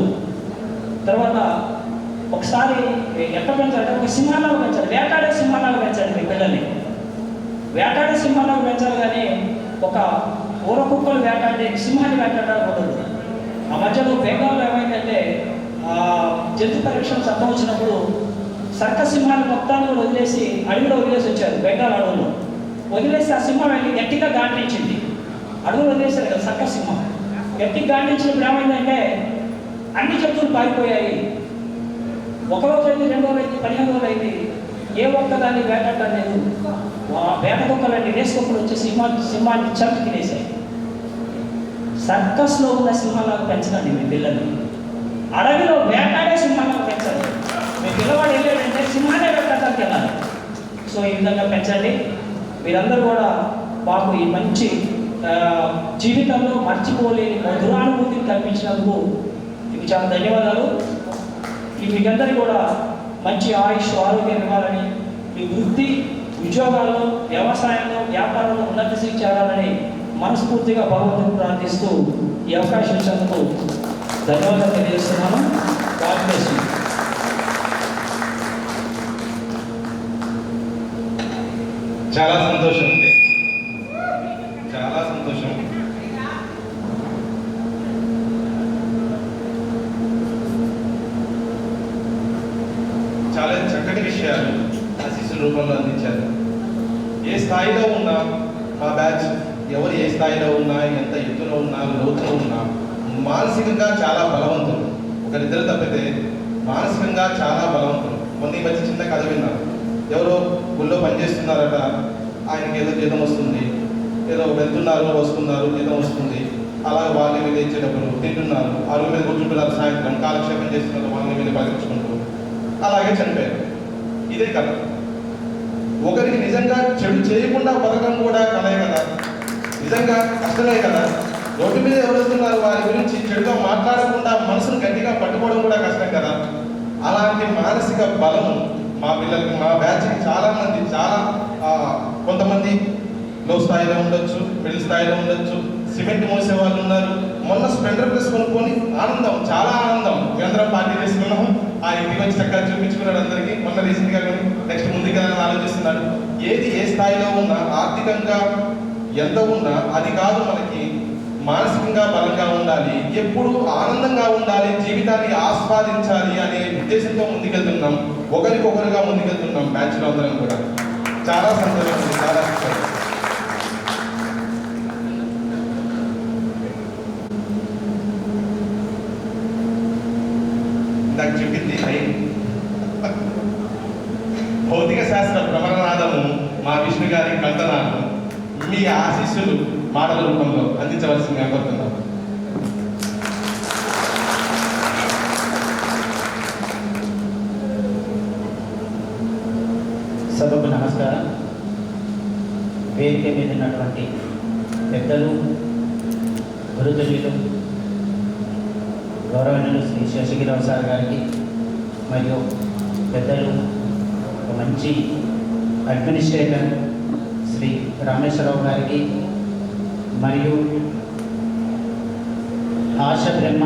తర్వాత ఒకసారి ఎట్లా పెంచాలంటే ఒక సింహాలాగా పెంచాలి, వేటాడే సింహాలాగా పెంచాలి మీ పిల్లల్ని. వేటాడే సింహాలాగా పెంచాలి కానీ ఒక ఊర కుక్కలు వేటాడే సింహాన్ని వేటాడకూడదు. ఆ మధ్యలో బెంగాల్లో ఏమైందంటే జంతు పరీక్షలు చట్టం వచ్చినప్పుడు సర్కస్ సింహాన్ని మొత్తాన్ని కూడా వదిలేసి అడవిలో వదిలేసి వచ్చారు. బెంగాల్ అడవుల్లో వదిలేసి ఆ సింహం వెళ్ళి గట్టిగా గాండించింది. అడవులు వదిలేశారు కదా సర్కస్ సింహం. గట్టిగా గాండించినప్పుడు ఏమైందంటే అన్ని జంతువులు పారిపోయాయి. ఒక రోజు అయింది, 2 రోజులు అయింది, 15 రోజులు అయింది, ఏ ఒక్కదాన్ని వేటాడటం లేదు. వేట కుక్కలన్నీ రేసు కుక్కలు వచ్చి సింహాన్ని చంపి తినేసాయి. సర్కస్లో ఉన్న సింహాలకు పెంచకండి మీ పిల్లల్ని. అడవిలో వేటాడే సింహాలకు పెంచండి. మీ పిల్లవాడు వెళ్ళాడంటే సింహాన్ని వేటాడటానికి వెళ్ళాలి. సో ఈ విధంగా పెంచండి. మీరందరూ కూడా మాకు ఈ మంచి జీవితంలో మర్చిపోలేని మధురానుభూతిని కల్పించినందుకు మీకు చాలా ధన్యవాదాలు. మీకందరికీ కూడా మంచి ఆయుష్ ఆరోగ్యం ఇవ్వాలని, మీ వృత్తి ఉద్యోగాల్లో, వ్యవసాయంలో, వ్యాపారంలో ఉన్నత స్థితికి చేరాలని మనస్ఫూర్తిగా భగవంతుని ప్రార్థిస్తూ ఈ అవకాశం ఇచ్చినందుకు ధన్యవాదాలు తెలియజేస్తున్నాను. God bless you. చాలా సంతోషం అండి, చాలా సంతోషం. చాలా చక్కటి విషయాలు ఆశీస్సుల రూపంలో అందించారు. ఏ స్థాయిలో ఉన్నా మా బ్యాచ్ ఎవరు ఏ స్థాయిలో ఉన్నా, ఎంత ఎత్తులో ఉన్నా, లోతులో ఉన్నా మానసికంగా చాలా బలవంతులు. ఒకరిద్దరు తప్పితే మానసికంగా చాలా బలవంతులు. మొన్న ఈ మధ్య చిన్న కథ విన్నాను. ఎవరో గుళ్ళో పనిచేస్తున్నారట, ఆయనకి ఏదో జీతం వస్తుంది, ఏదో వెళ్తున్నారు వస్తున్నారు, జీతం వస్తుంది. అలా వాళ్ళ మీద ఇచ్చేటప్పుడు తింటున్నారు, అరుగు మీద కూర్చుంటున్నారు, సాయంత్రం కాలక్షేపం చేస్తున్నారు, వాళ్ళ మీద పరీక్షించుకుంటూ అలాగే చనిపోయారు. ఇదే కథ. ఒకరికి నిజంగా చెడు చేయకుండా బతకడం కూడా కలే కదా, నిజంగా కష్టమే కదా. రోడ్డు మీద ఎవరు వస్తున్నారు వారి గురించి చెడుగా మాట్లాడకుండా మనసును గట్టిగా పట్టుకోవడం కూడా కష్టం కదా. అలాంటి మానసిక బలం మా పిల్లలకి, మా బ్యాచ్కి చాలా మంది, చాలా కొంతమంది లో స్థాయిలో ఉండొచ్చు, మిడిల్ స్థాయిలో ఉండొచ్చు, సిమెంట్ మోసే వాళ్ళు ఉన్నారు. మొన్న స్ప్లెండర్ ప్లస్ కొనుక్కొని ఆనందం, చాలా ఆనందం. మేమందరం పార్టీ చేసుకున్నాము. ఆ ఇంటికి వచ్చి చక్కగా చూపించుకున్నాడు అందరికీ. మొన్న రీసెంట్గా కొని నెక్స్ట్ ముందుగా ఆలోచిస్తున్నాడు. ఏది ఏ స్థాయిలో ఉన్నా, ఆర్థికంగా ఎంత ఉన్నా అది కాదు మనకి. మానసికంగా బలంగా ఉండాలి, ఎప్పుడు ఆనందంగా ఉండాలి, జీవితాన్ని ఆస్వాదించాలి అనే ఉద్దేశంతో ముందుకెళ్తున్నాం. ఒకరికొకరుగా ముందుకెళ్తున్నాం బ్యాచ్లో అందరం కూడా. చాలా సంతోషం, చాలా సంతోషం. నాకు చెప్పింది భౌతిక శాస్త్ర భ్రమరనాదము మా విష్ణు గారి కంటనాదం మీ ఆశీస్సులు మాటల రూపంలో అందించవలసిందిగా కోరుతున్నాం. సభకు నమస్కారం. వేదిక మీద ఉన్నటువంటి పెద్దలు, గురుతుల్యులు, గౌరవనీయులు శ్రీ శేషగిరిరావు సార్ గారికి, మరియు పెద్దలు ఒక మంచి అడ్మినిస్ట్రేటర్ శ్రీ రామేశ్వరరావు గారికి, మరియు ఆశ బ్రహ్మ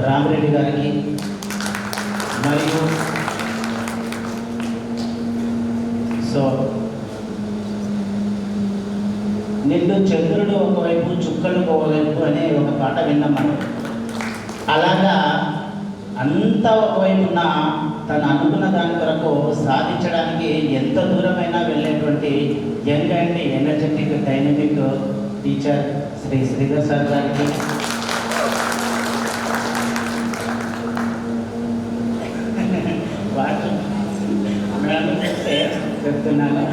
రామరెడ్డి గారికి, మరియు నిండు చంద్రుడు ఒకవైపు చుక్కలు ఒకవైపు అనే ఒక పాట విన్నాం మనం. అలాగా అంతా ఒకవైపు ఉన్న తను అనుకున్న దాని కొరకు సాధించడానికి ఎంత దూరమైనా వెళ్ళేటువంటి young and energetic dynamic teacher Shri Sridhar sir గారికి, వాటర్ చెప్తున్నాను.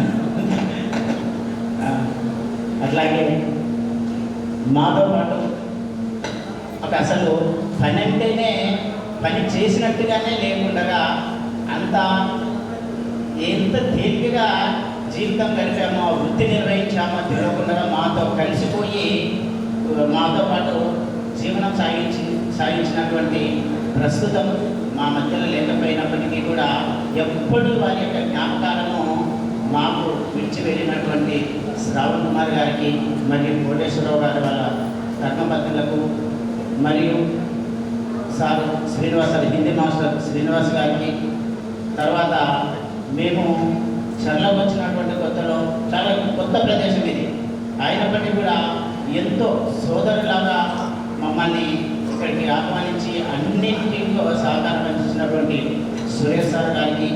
అట్లాగే మాతో పాటు ఒక అసలు పని అంటేనే పని చేసినట్టుగానే లేకుండా అంత ఎంత తేలికగా జీవితం గడిపామో, వృత్తి నిర్వహించామో తెలియకుండా మాతో కలిసిపోయి మాతో పాటు జీవనం సాగించినటువంటి ప్రస్తుతం మా మధ్యలో లేకపోయినప్పటికీ కూడా ఎప్పుడు వారి యొక్క జ్ఞాపకాలను మాకు విడిచి వెళ్ళినటువంటి శ్రావణ్ కుమార్ గారికి మరియు కోటేశ్వరరావు గారి వాళ్ళ ధర్మపత్నులకు మరియు సార్ హిందీ మాస్టర్ శ్రీనివాస్ గారికి, తర్వాత మేము చర్లకు వచ్చినటువంటి కొత్తలో చాలా కొత్త ప్రదేశం ఇది అయినప్పటికీ కూడా ఎంతో సోదరులాగా మమ్మల్ని ఇక్కడికి ఆహ్వానించి అన్నింటిలో సహకారం అందించినటువంటి సురేష్ సార్ గారికి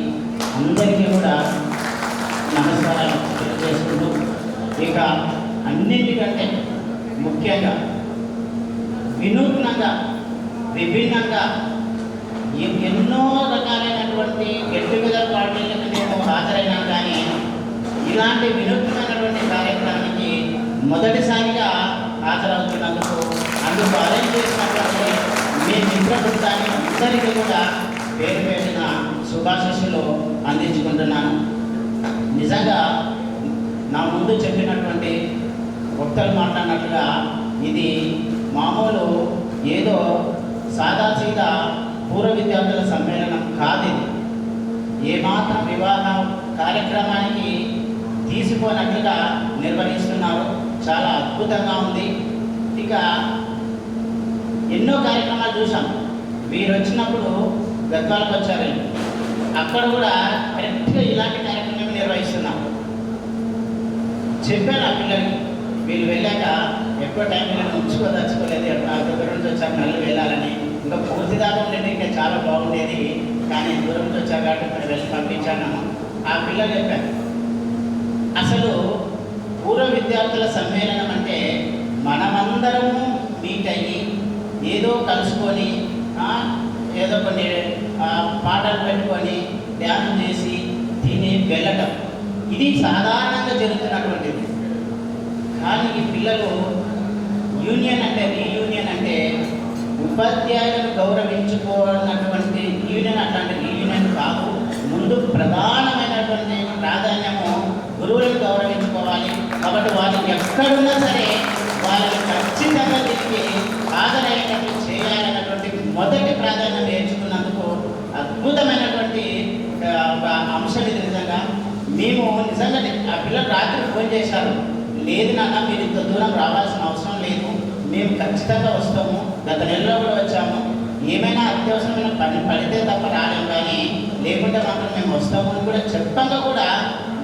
అందరికీ కూడా నమస్కారాలు తెలియజేసుకుంటూ, ఇక అన్నింటికంటే ముఖ్యంగా వినూత్నంగా విభిన్నంగా ఎన్నో రకాలైనటువంటి గెట్ టుగెదర్ పార్టీలకు నేను హాజరైనాను, కానీ ఇలాంటి వినూత్నమైనటువంటి కార్యక్రమానికి మొదటిసారిగా హాజరవుతున్నందుకు అందుకు అరేంజ్ చేసినటువంటి మీ మిత్ర బృందాన్ని అందరికీ కూడా పేరు పేరిన శుభాశీస్సులు అందించుకుంటున్నాను. నిజంగా నా ముందు చెప్పినటువంటి వక్తలు మాట్లాడినట్లుగా ఇది మామూలు ఏదో సాదాసీదా పూర్వ విద్యార్థుల సమ్మేళనం కాదు. ఇది ఏమాత్రం వివాహ కార్యక్రమానికి తీసిపోయినట్లుగా నిర్వహిస్తున్నారు. చాలా అద్భుతంగా ఉంది. ఇక ఎన్నో కార్యక్రమాలు చూసాం. మీరు వచ్చినప్పుడు గద్వాలకు వచ్చారు, అక్కడ కూడా కరెక్ట్గా ఇలాంటి కార్యక్రమం నిర్వహిస్తున్నాం. చెప్పాను ఆ పిల్లలకి, వీళ్ళు వెళ్ళాక ఎక్కువ టైం వీళ్ళని ఉంచుకోదలుచుకోలేదు, దగ్గర నుంచి వచ్చాక మళ్ళీ వెళ్ళాలని. ఇంకా పూర్తి దాకా ఉండేది ఇంకా చాలా బాగుండేది, కానీ దూరం నుంచి వచ్చాక ఇక్కడ వెళ్ళి పంపించాను. ఆ పిల్లలు చెప్పారు, అసలు పూర్వ విద్యార్థుల సమ్మేళనం అంటే మనమందరము మీట్ అయ్యి ఏదో కలుసుకొని ఏదో కొన్ని పాటలు పెట్టుకొని ధ్యానం చేసి తిని వెళ్ళటం, ఇది సాధారణంగా జరుగుతున్నటువంటిది. కానీ ఈ పిల్లలు యూనియన్ అంటే రీయూనియన్ అంటే ఉపాధ్యాయులను గౌరవించుకోవాలన్నటువంటి యూనియన్, అట్లాంటి రీయూనియన్ కాదు. ముందు ప్రధానమైనటువంటి ప్రాధాన్యము గురువులను గౌరవించుకోవాలి. కాబట్టి వాళ్ళు ఎక్కడున్నా సరే వాళ్ళని ఖచ్చితంగా తిరిగి హాజరయ్యేటట్లు చేయాలన్నటువంటి మొదటి ప్రాధాన్యం నేర్చుకున్నందుకు అద్భుతమైనటువంటి ఒక అంశం ఇది. నిజంగా మేము నిజంగా ఆ పిల్లలు రాత్రి ఫోన్ చేశారు, లేదు నాన్న మీరు ఇంత దూరం రావాల్సిన అవసరం లేదు, మేము ఖచ్చితంగా వస్తాము, గత నెలలో కూడా వచ్చాము, ఏమైనా అత్యవసరమైన పని పడితే తప్ప రాలేము, కానీ లేకుంటే మాత్రం మేము వస్తాము అని కూడా చెప్పంగా కూడా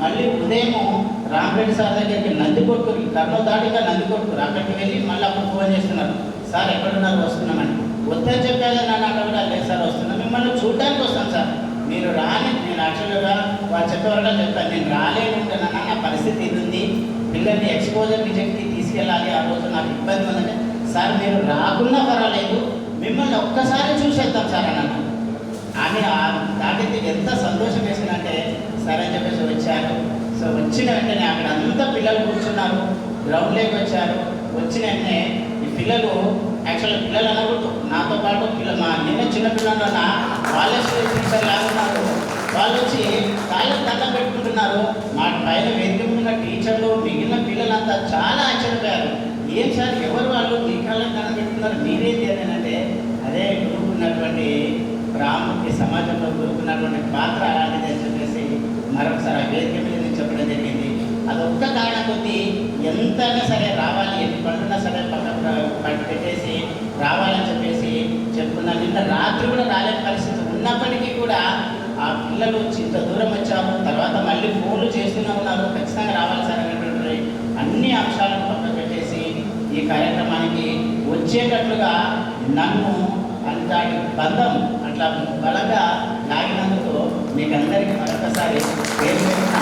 మళ్ళీ ఉదయము రామరెడ్డి సార్ దగ్గరికి నందికొట్కూరు, కర్నూలు దాటిగా నందికొట్కూరు అక్కడికి వెళ్ళి మళ్ళీ అప్పుడు ఫోన్ చేస్తున్నారు, సార్ ఎక్కడున్నారు వస్తున్నామని. వద్దని చెప్పాలి నాన్న అక్కడ కూడా, లేదు సార్ వస్తున్నాం, మిమ్మల్ని చూడడానికి వస్తాం సార్, మీరు రాని. నేను యాక్చువల్గా వాళ్ళు చెప్పేవారుగా చెప్పాను, నేను రాలేకుంటున్నాను, నా పరిస్థితి ఇది ఉంది, పిల్లల్ని ఎక్స్పోజర్ విజయకి తీసుకెళ్ళాలి, ఆ రోజు నాకు ఇబ్బంది ఉందంటే, సార్ మీరు రాకున్నా పర్వాలేదు, మిమ్మల్ని ఒక్కసారి చూసేద్దాం సార్ అని అన్నాను. ఆమె దాటితే ఎంత సంతోషం వేసిందంటే సరే అని చెప్పేసి వచ్చారు. సో వచ్చిన వెంటనే అక్కడ అంతా పిల్లలు కూర్చున్నారు, గ్రౌండ్లోకి వచ్చారు. వచ్చిన వెంటనే ఈ పిల్లలు యాక్చువల్గా పిల్లలు అనకూడదు, నాతో పాటు మా నిన్న చిన్న పిల్లలు వాళ్ళే టీచర్ లాగున్నారు. వాళ్ళు వచ్చి కాళ్ళకి దండం పెట్టుకుంటున్నారు. మా పైన వేదిక ఉన్న టీచర్లు మిగిలిన పిల్లలంతా చాలా ఆశ్చర్యపోయారు. ఏం సార్ ఎవరు వాళ్ళు మీ కాళ్ళకి దండం పెట్టుకున్నారు, మీరేంటి అని అంటే, అదే గురువుకున్నటువంటి రాముడికి సమాజంలో గురువుకున్నటువంటి పాత్ర అలాంటిది అని చెప్పేసి మరొకసారి ఆ వేదిక మీద నేను చెప్పడం జరిగింది. అదొక్క కారణం కొద్దీ ఎంతైనా సరే రావాలి, ఎన్ని పనులున్నా సరే పట్టు పెట్టేసి రావాలని చెప్పేసి చెప్పుకున్నాను. నిన్న రాత్రి కూడా రాలేని పరిస్థితి ఉన్నప్పటికీ కూడా ఆ పిల్లలు ఇంత దూరం వచ్చాము, తర్వాత మళ్ళీ ఫోన్లు చేస్తూనే ఉన్నారు, ఖచ్చితంగా రావాలి సార్ అనేటువంటి అన్ని అంశాలను పక్కన పెట్టేసి ఈ కార్యక్రమానికి వచ్చేటట్లుగా నన్ను అంతటి బంధం అట్లా బలంగా లాగినందుకు మీకు అందరికీ మరొకసారి పేరు పేరున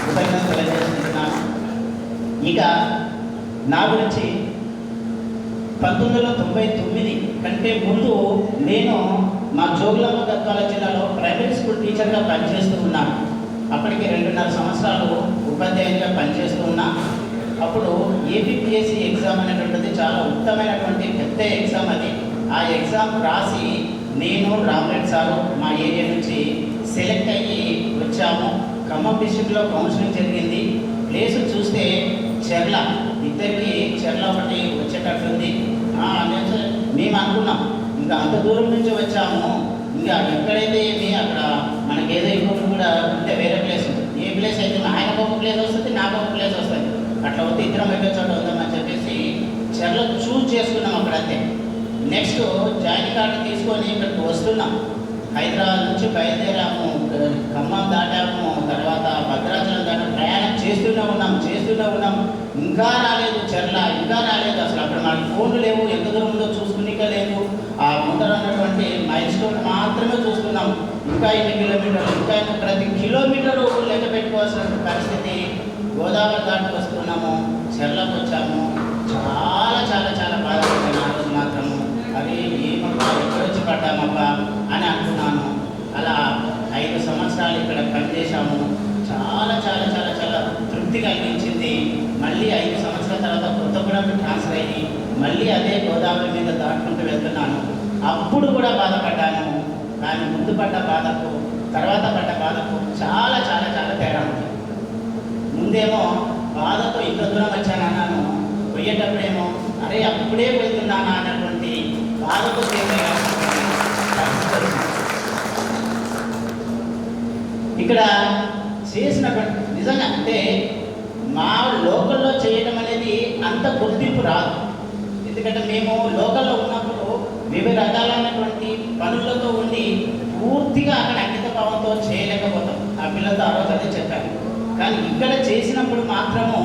కృతజ్ఞతలు తెలియజేస్తున్నాను. ఇక నా గురించి 1999 కంటే ముందు నేను మా జోగులాంబ గద్వాల జిల్లాలో ప్రైమరీ స్కూల్ టీచర్గా పనిచేస్తూ ఉన్నాను. అప్పటికి 2.5 సంవత్సరాలు ఉపాధ్యాయునిగా పనిచేస్తూ ఉన్నా. అప్పుడు ఏపీపీఎస్సీ ఎగ్జామ్ అనేటువంటిది చాలా ఉత్తమమైనటువంటి పెద్ద ఎగ్జామ్ అది. ఆ ఎగ్జామ్ రాసి నేను రామరెడ్డి సారు మా ఏరియా నుంచి సెలెక్ట్ అయ్యి వచ్చాము. ఖమ్మం డిస్ట్రిక్ట్లో కౌన్సిలింగ్ జరిగింది. ప్లేస్ చూస్తే చెర్ల, ఇద్దరికి చెర్ల ఒకటి వచ్చేటట్టుంది. మేము అనుకున్నాం ఇంకా అంత దూరం నుంచి వచ్చాము, ఇంకా ఎక్కడైతే ఏమి అక్కడ మనకేదో ఇంకొకటి కూడా ఉంటే వేరే ప్లేస్ ఉంటుంది. ఏ ప్లేస్ అయితే ఆయనకు ఒక ప్లేస్ వస్తుంది, నాకు ఒక ప్లేస్ వస్తుంది, అట్లా వస్తే ఇద్దరం ఒకే చోట ఉందామని చెప్పేసి చెర్ల చూజ్ చేసుకున్నాం. అక్కడంతే నెక్స్ట్ జాయిన్ కార్డు తీసుకొని ఇక్కడికి వస్తున్నాం. హైదరాబాద్ నుంచి బయలుదేరాము, ఖమ్మం దాటాము, తర్వాత భద్రాచలం దాటాము. ప్రయాణం చేస్తూనే ఉన్నాం. ఇంకా రాలేదు చెర్ల, ఇంకా రాలేదు. అసలు అక్కడ మనకి ఫోన్లు లేవు, ఎంత దూరం ఉందో చూసుకునిక లేదు. ఆ ముందర ఉన్నటువంటి మైల్ స్టోన్ మాత్రమే చూస్తున్నాం. ఇంకా ఎన్ని కిలోమీటర్లు, ఇంకా ప్రతి కిలోమీటరు లెక్క పెట్టుకోవాల్సిన పరిస్థితి. గోదావరి దాటి వస్తున్నాము, చెర్లకు వచ్చాము. చాలా చాలా చాలా బాధపడ్డాను ఆ రోజు మాత్రము. అవి ఏమబ్బా ఎక్కడొచ్చి పడ్డామబ్బా అని అనుకున్నాను. అలా 5 సంవత్సరాలు ఇక్కడ పనిచేశాము. చాలా చాలా చాలా చాలా తృప్తి కలిగించింది. మళ్ళీ 5 సంవత్సరాల తర్వాత కొత్తగూడెం ట్రాన్స్ఫర్ అయ్యి మళ్ళీ అదే గోదావరి మీద దాటుకుంటూ వెళ్తున్నాను. అప్పుడు కూడా బాధపడ్డాను, కానీ ముందు పడ్డ బాధకు తర్వాత పడ్డ బాధకు చాలా చాలా చాలా తేడా ఉంది. ముందేమో బాధతో ఇంత దూరం వచ్చానన్నాను, పోయేటప్పుడేమో అరే అప్పుడే వెళ్తున్నానా అన్నటువంటి బాధతో ఇక్కడ చేసినటువంటి నిజంగా అంటే మా లోకల్లో చేయడం అనేది అంత గుర్తింపు రాదు. ఎందుకంటే మేము లోకల్లో ఉన్నప్పుడు వివిధ రకాలైనటువంటి పనులతో ఉండి పూర్తిగా అక్కడ అంకిత భావంతో చేయలేకపోతాం. ఆ పిల్లలతో ఆ రోజు అదే చెప్పాను. కానీ ఇక్కడ చేసినప్పుడు మాత్రము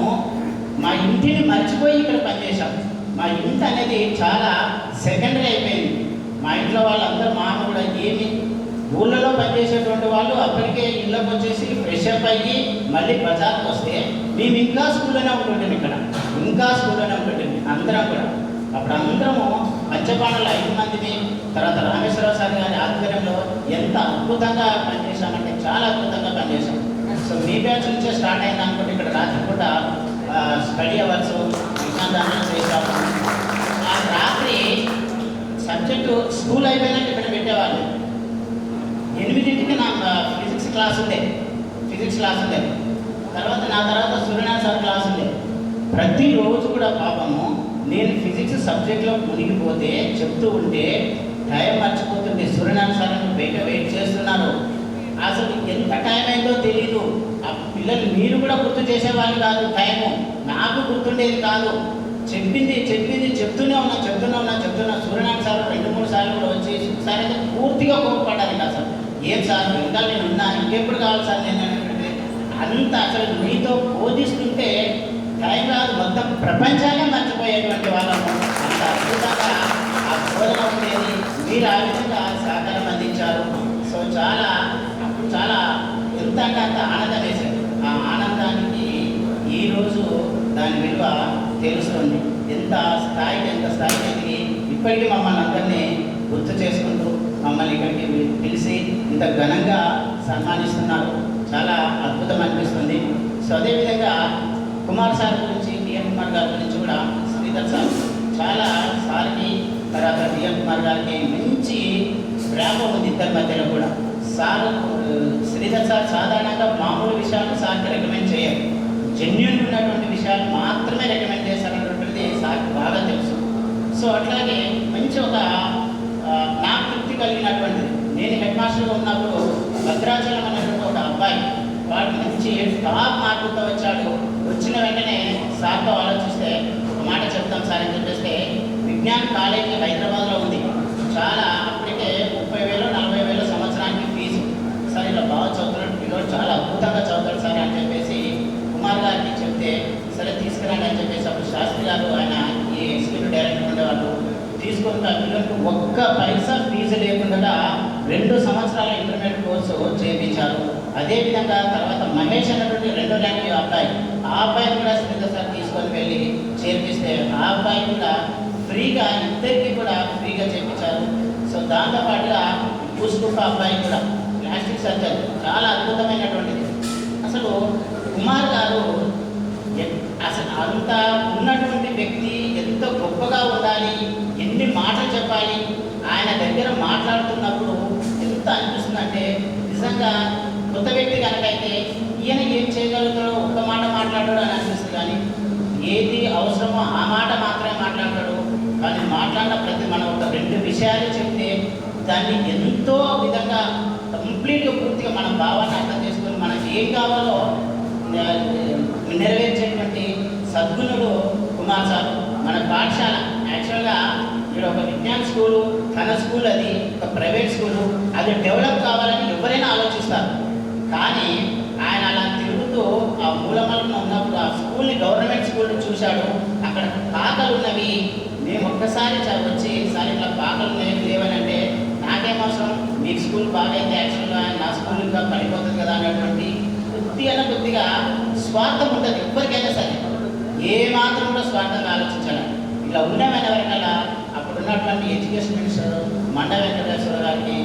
మా ఇంటిని మర్చిపోయి ఇక్కడ పనిచేశాం. మా ఇంటి అనేది చాలా సెకండరీ అయిపోయింది. మా ఇంట్లో వాళ్ళందరూ మా కూడా ఏమి ఊళ్ళలో పనిచేసేటువంటి వాళ్ళు అప్పటికే ఇళ్ళకి వచ్చేసి ఫ్రెష్ అప్ అయ్యి మళ్ళీ బజార్కి వస్తే మేము ఇంకా స్కూల్లోనే ఉంటుంటాం. ఇక్కడ ఇంకా స్కూల్లోనే ఉంటుంటాం అందరం కూడా. అప్పుడు అందరము పంచపాణాలు 5 మందిని, తర్వాత రామేశ్వరరావు సార్ గారి ఆధ్వర్యంలో ఎంత అద్భుతంగా పనిచేశామంటే చాలా అద్భుతంగా పనిచేశాం. సో మీ బ్యాచ్ నుంచే స్టార్ట్ అయింది అనుకుంటే ఇక్కడ రాత్రిపూట స్టడీ అవర్స్ విజ్ఞానాన్ని చేశాము. ఆ రాత్రి సబ్జెక్టు స్కూల్ అయిపోయినాక ఇక్కడ పెట్టేవాళ్ళు. 8ంటికి నాకు ఫిజిక్స్ క్లాస్ ఉండే. తర్వాత నా తర్వాత సూర్యనారాయణ సార్ క్లాస్ ఉండే. ప్రతిరోజు కూడా పాపము నేను ఫిజిక్స్ సబ్జెక్ట్లో మునిగిపోతే చెప్తూ ఉంటే టైం మర్చిపోతుంది. సూర్యనారాయణ సార్ బయట వెయిట్ చేస్తున్నారు. అసలు ఎంత టైం అయిందో తెలీదు. ఆ పిల్లలు మీరు కూడా గుర్తు చేసేవాళ్ళు కాదు. టైము నాకు గుర్తుండేది కాదు. చెప్పింది చెప్తూనే ఉన్నా. సూర్యనారాయణ సార్ 2-3 సార్లు కూడా వచ్చి సార్ అయితే పూర్తిగా కోపపడ్డారు. అసలు ఏం సార్ ఇంకా నేను ఉన్నా, ఇంకెప్పుడు కావాలి సార్ నేను అంత అసలు మీతో బోధిస్తుంటే టైం కాదు, మొత్తం ప్రపంచాన్ని మర్చిపోయేటువంటి వాళ్ళము. అంత అద్భుతంగా ఆ బోధన ఉండేది. మీరు ఆ విధంగా సహకారం అందించారు. సో చాలా ఎంత అంటే అంత ఆనందం వేసేది. ఆ ఆనందానికి ఈరోజు దాని విలువ తెలుస్తుంది. ఎంత స్థాయికి ఎదిగి ఇప్పటికీ మమ్మల్ని అందరినీ గుర్తు చేసుకుంటూ మమ్మల్ని ఇక్కడికి పిలిచి ఇంత ఘనంగా సన్మానిస్తున్నారు. చాలా అద్భుతం అనిపిస్తుంది. సో అదేవిధంగా కుమార్ సార్ గురించి, డిఎం కుమార్ గారి గురించి కూడా శ్రీధర్ సార్ చాలా సార్కి, తర్వాత డిఎం కుమార్ గారికి మంచి ప్రేమ ఉంది ఇద్దరి మధ్యలో కూడా. సార్ శ్రీధర్ సార్ సాధారణంగా మామూలు విషయాలు సార్కి రికమెండ్ చేయరు. జెన్యూన్ ఉన్నటువంటి విషయాలు మాత్రమే రికమెండ్ చేస్తారన్నటువంటిది సార్కి బాగా తెలుసు. సో అట్లాగే మంచి ఒక నాకు తృప్తి కలిగినటువంటిది. నేను హెడ్ మాస్టర్గా ఉన్నప్పుడు భద్రాచలం అనేటువంటి ఒక అబ్బాయి వాడు మంచి టాప్ మార్కులతో వచ్చాడు. వచ్చిన వెంటనే సార్తో ఆలోచిస్తే ఒక మాట చెప్తాం సార్ అని చెప్పేస్తే, విజ్ఞాన్ కాలేజీ హైదరాబాద్లో ఉంది. చాలా అప్పటికే 30,000-40,000 సంవత్సరానికి ఫీజు. సార్ ఇలా బాగా చదువుతున్నాడు పిల్లలు, చాలా అద్భుతంగా చదువుతాడు సార్ అని చెప్పేసి కుమార్ గారికి చెప్తే గారు ఆయన ఈ ఎగ్జిక్యూటివ్ డైరెక్టర్ ఉండేవాళ్ళు తీసుకొని ఆ పిల్లలకు ఒక్క పైసా ఫీజు లేకుండా 2 సంవత్సరాల ఇంటర్మీడియట్ కోర్సు చేయించారు. అదేవిధంగా తర్వాత మహేష్ అన్నటువంటి 2వ ర్యాంక్ అబ్బాయి, ఆ అబ్బాయిని కూడా శ్రీధర్ సార్ తీసుకొని వెళ్ళి చేర్పిస్తే ఆ అబ్బాయి కూడా ఫ్రీగా, ఇద్దరికి కూడా ఫ్రీగా చేయించారు. సో దాంతోపాటుగా పుష్ప అబ్బాయి కూడా ప్లాస్టిక్ సర్జరీ చాలా అద్భుతమైనటువంటిది. అసలు కుమార్ గారు అసలు అంత ఉన్నటువంటి వ్యక్తి ఎంత గొప్పగా ఉండాలి, ఎన్ని మాటలు చెప్పాలి, ఆయన దగ్గర మాట్లాడుతున్నప్పుడు ఎంత అనిపిస్తుందంటే నిజంగా కొత్త వ్యక్తి కనుకైతే ఈయన ఏం చేయగలుగుతాడో ఒక్క మాట మాట్లాడాడు అని అనిపిస్తుంది. కానీ ఏది అవసరమో ఆ మాట మాత్రమే మాట్లాడతాడు. కానీ మాట్లాడిన ప్రతి మనం ఒక 2 విషయాలు చెప్తే దాన్ని ఎంతో విధంగా కంప్లీట్గా పూర్తిగా మన భావాన్ని అర్థం చేసుకొని మనకి ఏం కావాలో నెరవేర్చేటువంటి సద్గుణుడు కుమార్ సార్. మన పాఠశాల యాక్చువల్గా ఇక్కడ ఒక విజ్ఞాన స్కూలు, తన స్కూల్ అది ఒక ప్రైవేట్ స్కూలు, అది డెవలప్ కావాలని ఎవరైనా ఆలోచిస్తారు. కానీ ఆయన అలా తిరుగుతూ ఆ మూలమలను ఉన్నప్పుడు ఆ స్కూల్ని గవర్నమెంట్ స్కూల్ని చూశాడు. అక్కడ పాకలు ఉన్నవి. మేము ఒక్కసారి వచ్చి సార్ ఇట్లా పాకలు లేవని అంటే నాకేమవసరం, మీ స్కూల్ బాగైతే యాక్చువల్గా నా స్కూల్ ఇంకా పడిపోతుంది కదా అన్నటువంటి కొద్దిగా స్వార్థం ఉంటుంది ఎవరికైనా సరే. ఏ మాత్రం కూడా స్వార్థంగా ఆలోచించాలి. ఇలా ఉన్నమైన వరకల్లా అప్పుడు ఉన్నటువంటి ఎడ్యుకేషన్ మినిస్టర్ మండ వెంకటేశ్వర గారికి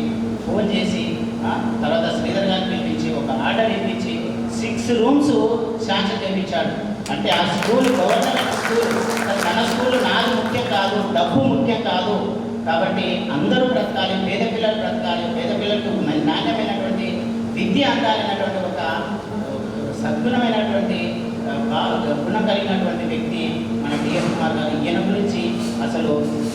ఫోన్ చేసి తర్వాత శ్రీధర్ గారిని పిలిపించి ఒక ఆర్డర్ ఇప్పించి 6 రూమ్స్ శాంక్షన్ చేయించాడు. అంటే ఆ స్కూల్ గవర్నమెంట్ స్కూల్, తన స్కూల్ నాది ముఖ్యం కాదు, డబ్బు ముఖ్యం కాదు. కాబట్టి అందరూ బ్రతకాలి, పేద పిల్లలు బ్రతకాలి, పేద పిల్లలకు నాణ్యమైనటువంటి విద్య అందాలన్నటువంటి ఒక సద్గుణమైనటువంటి గుణం కలిగినటువంటి వ్యక్తి మన డిఎస్ కుమార్ గారు. ఈయన గురించి అసలు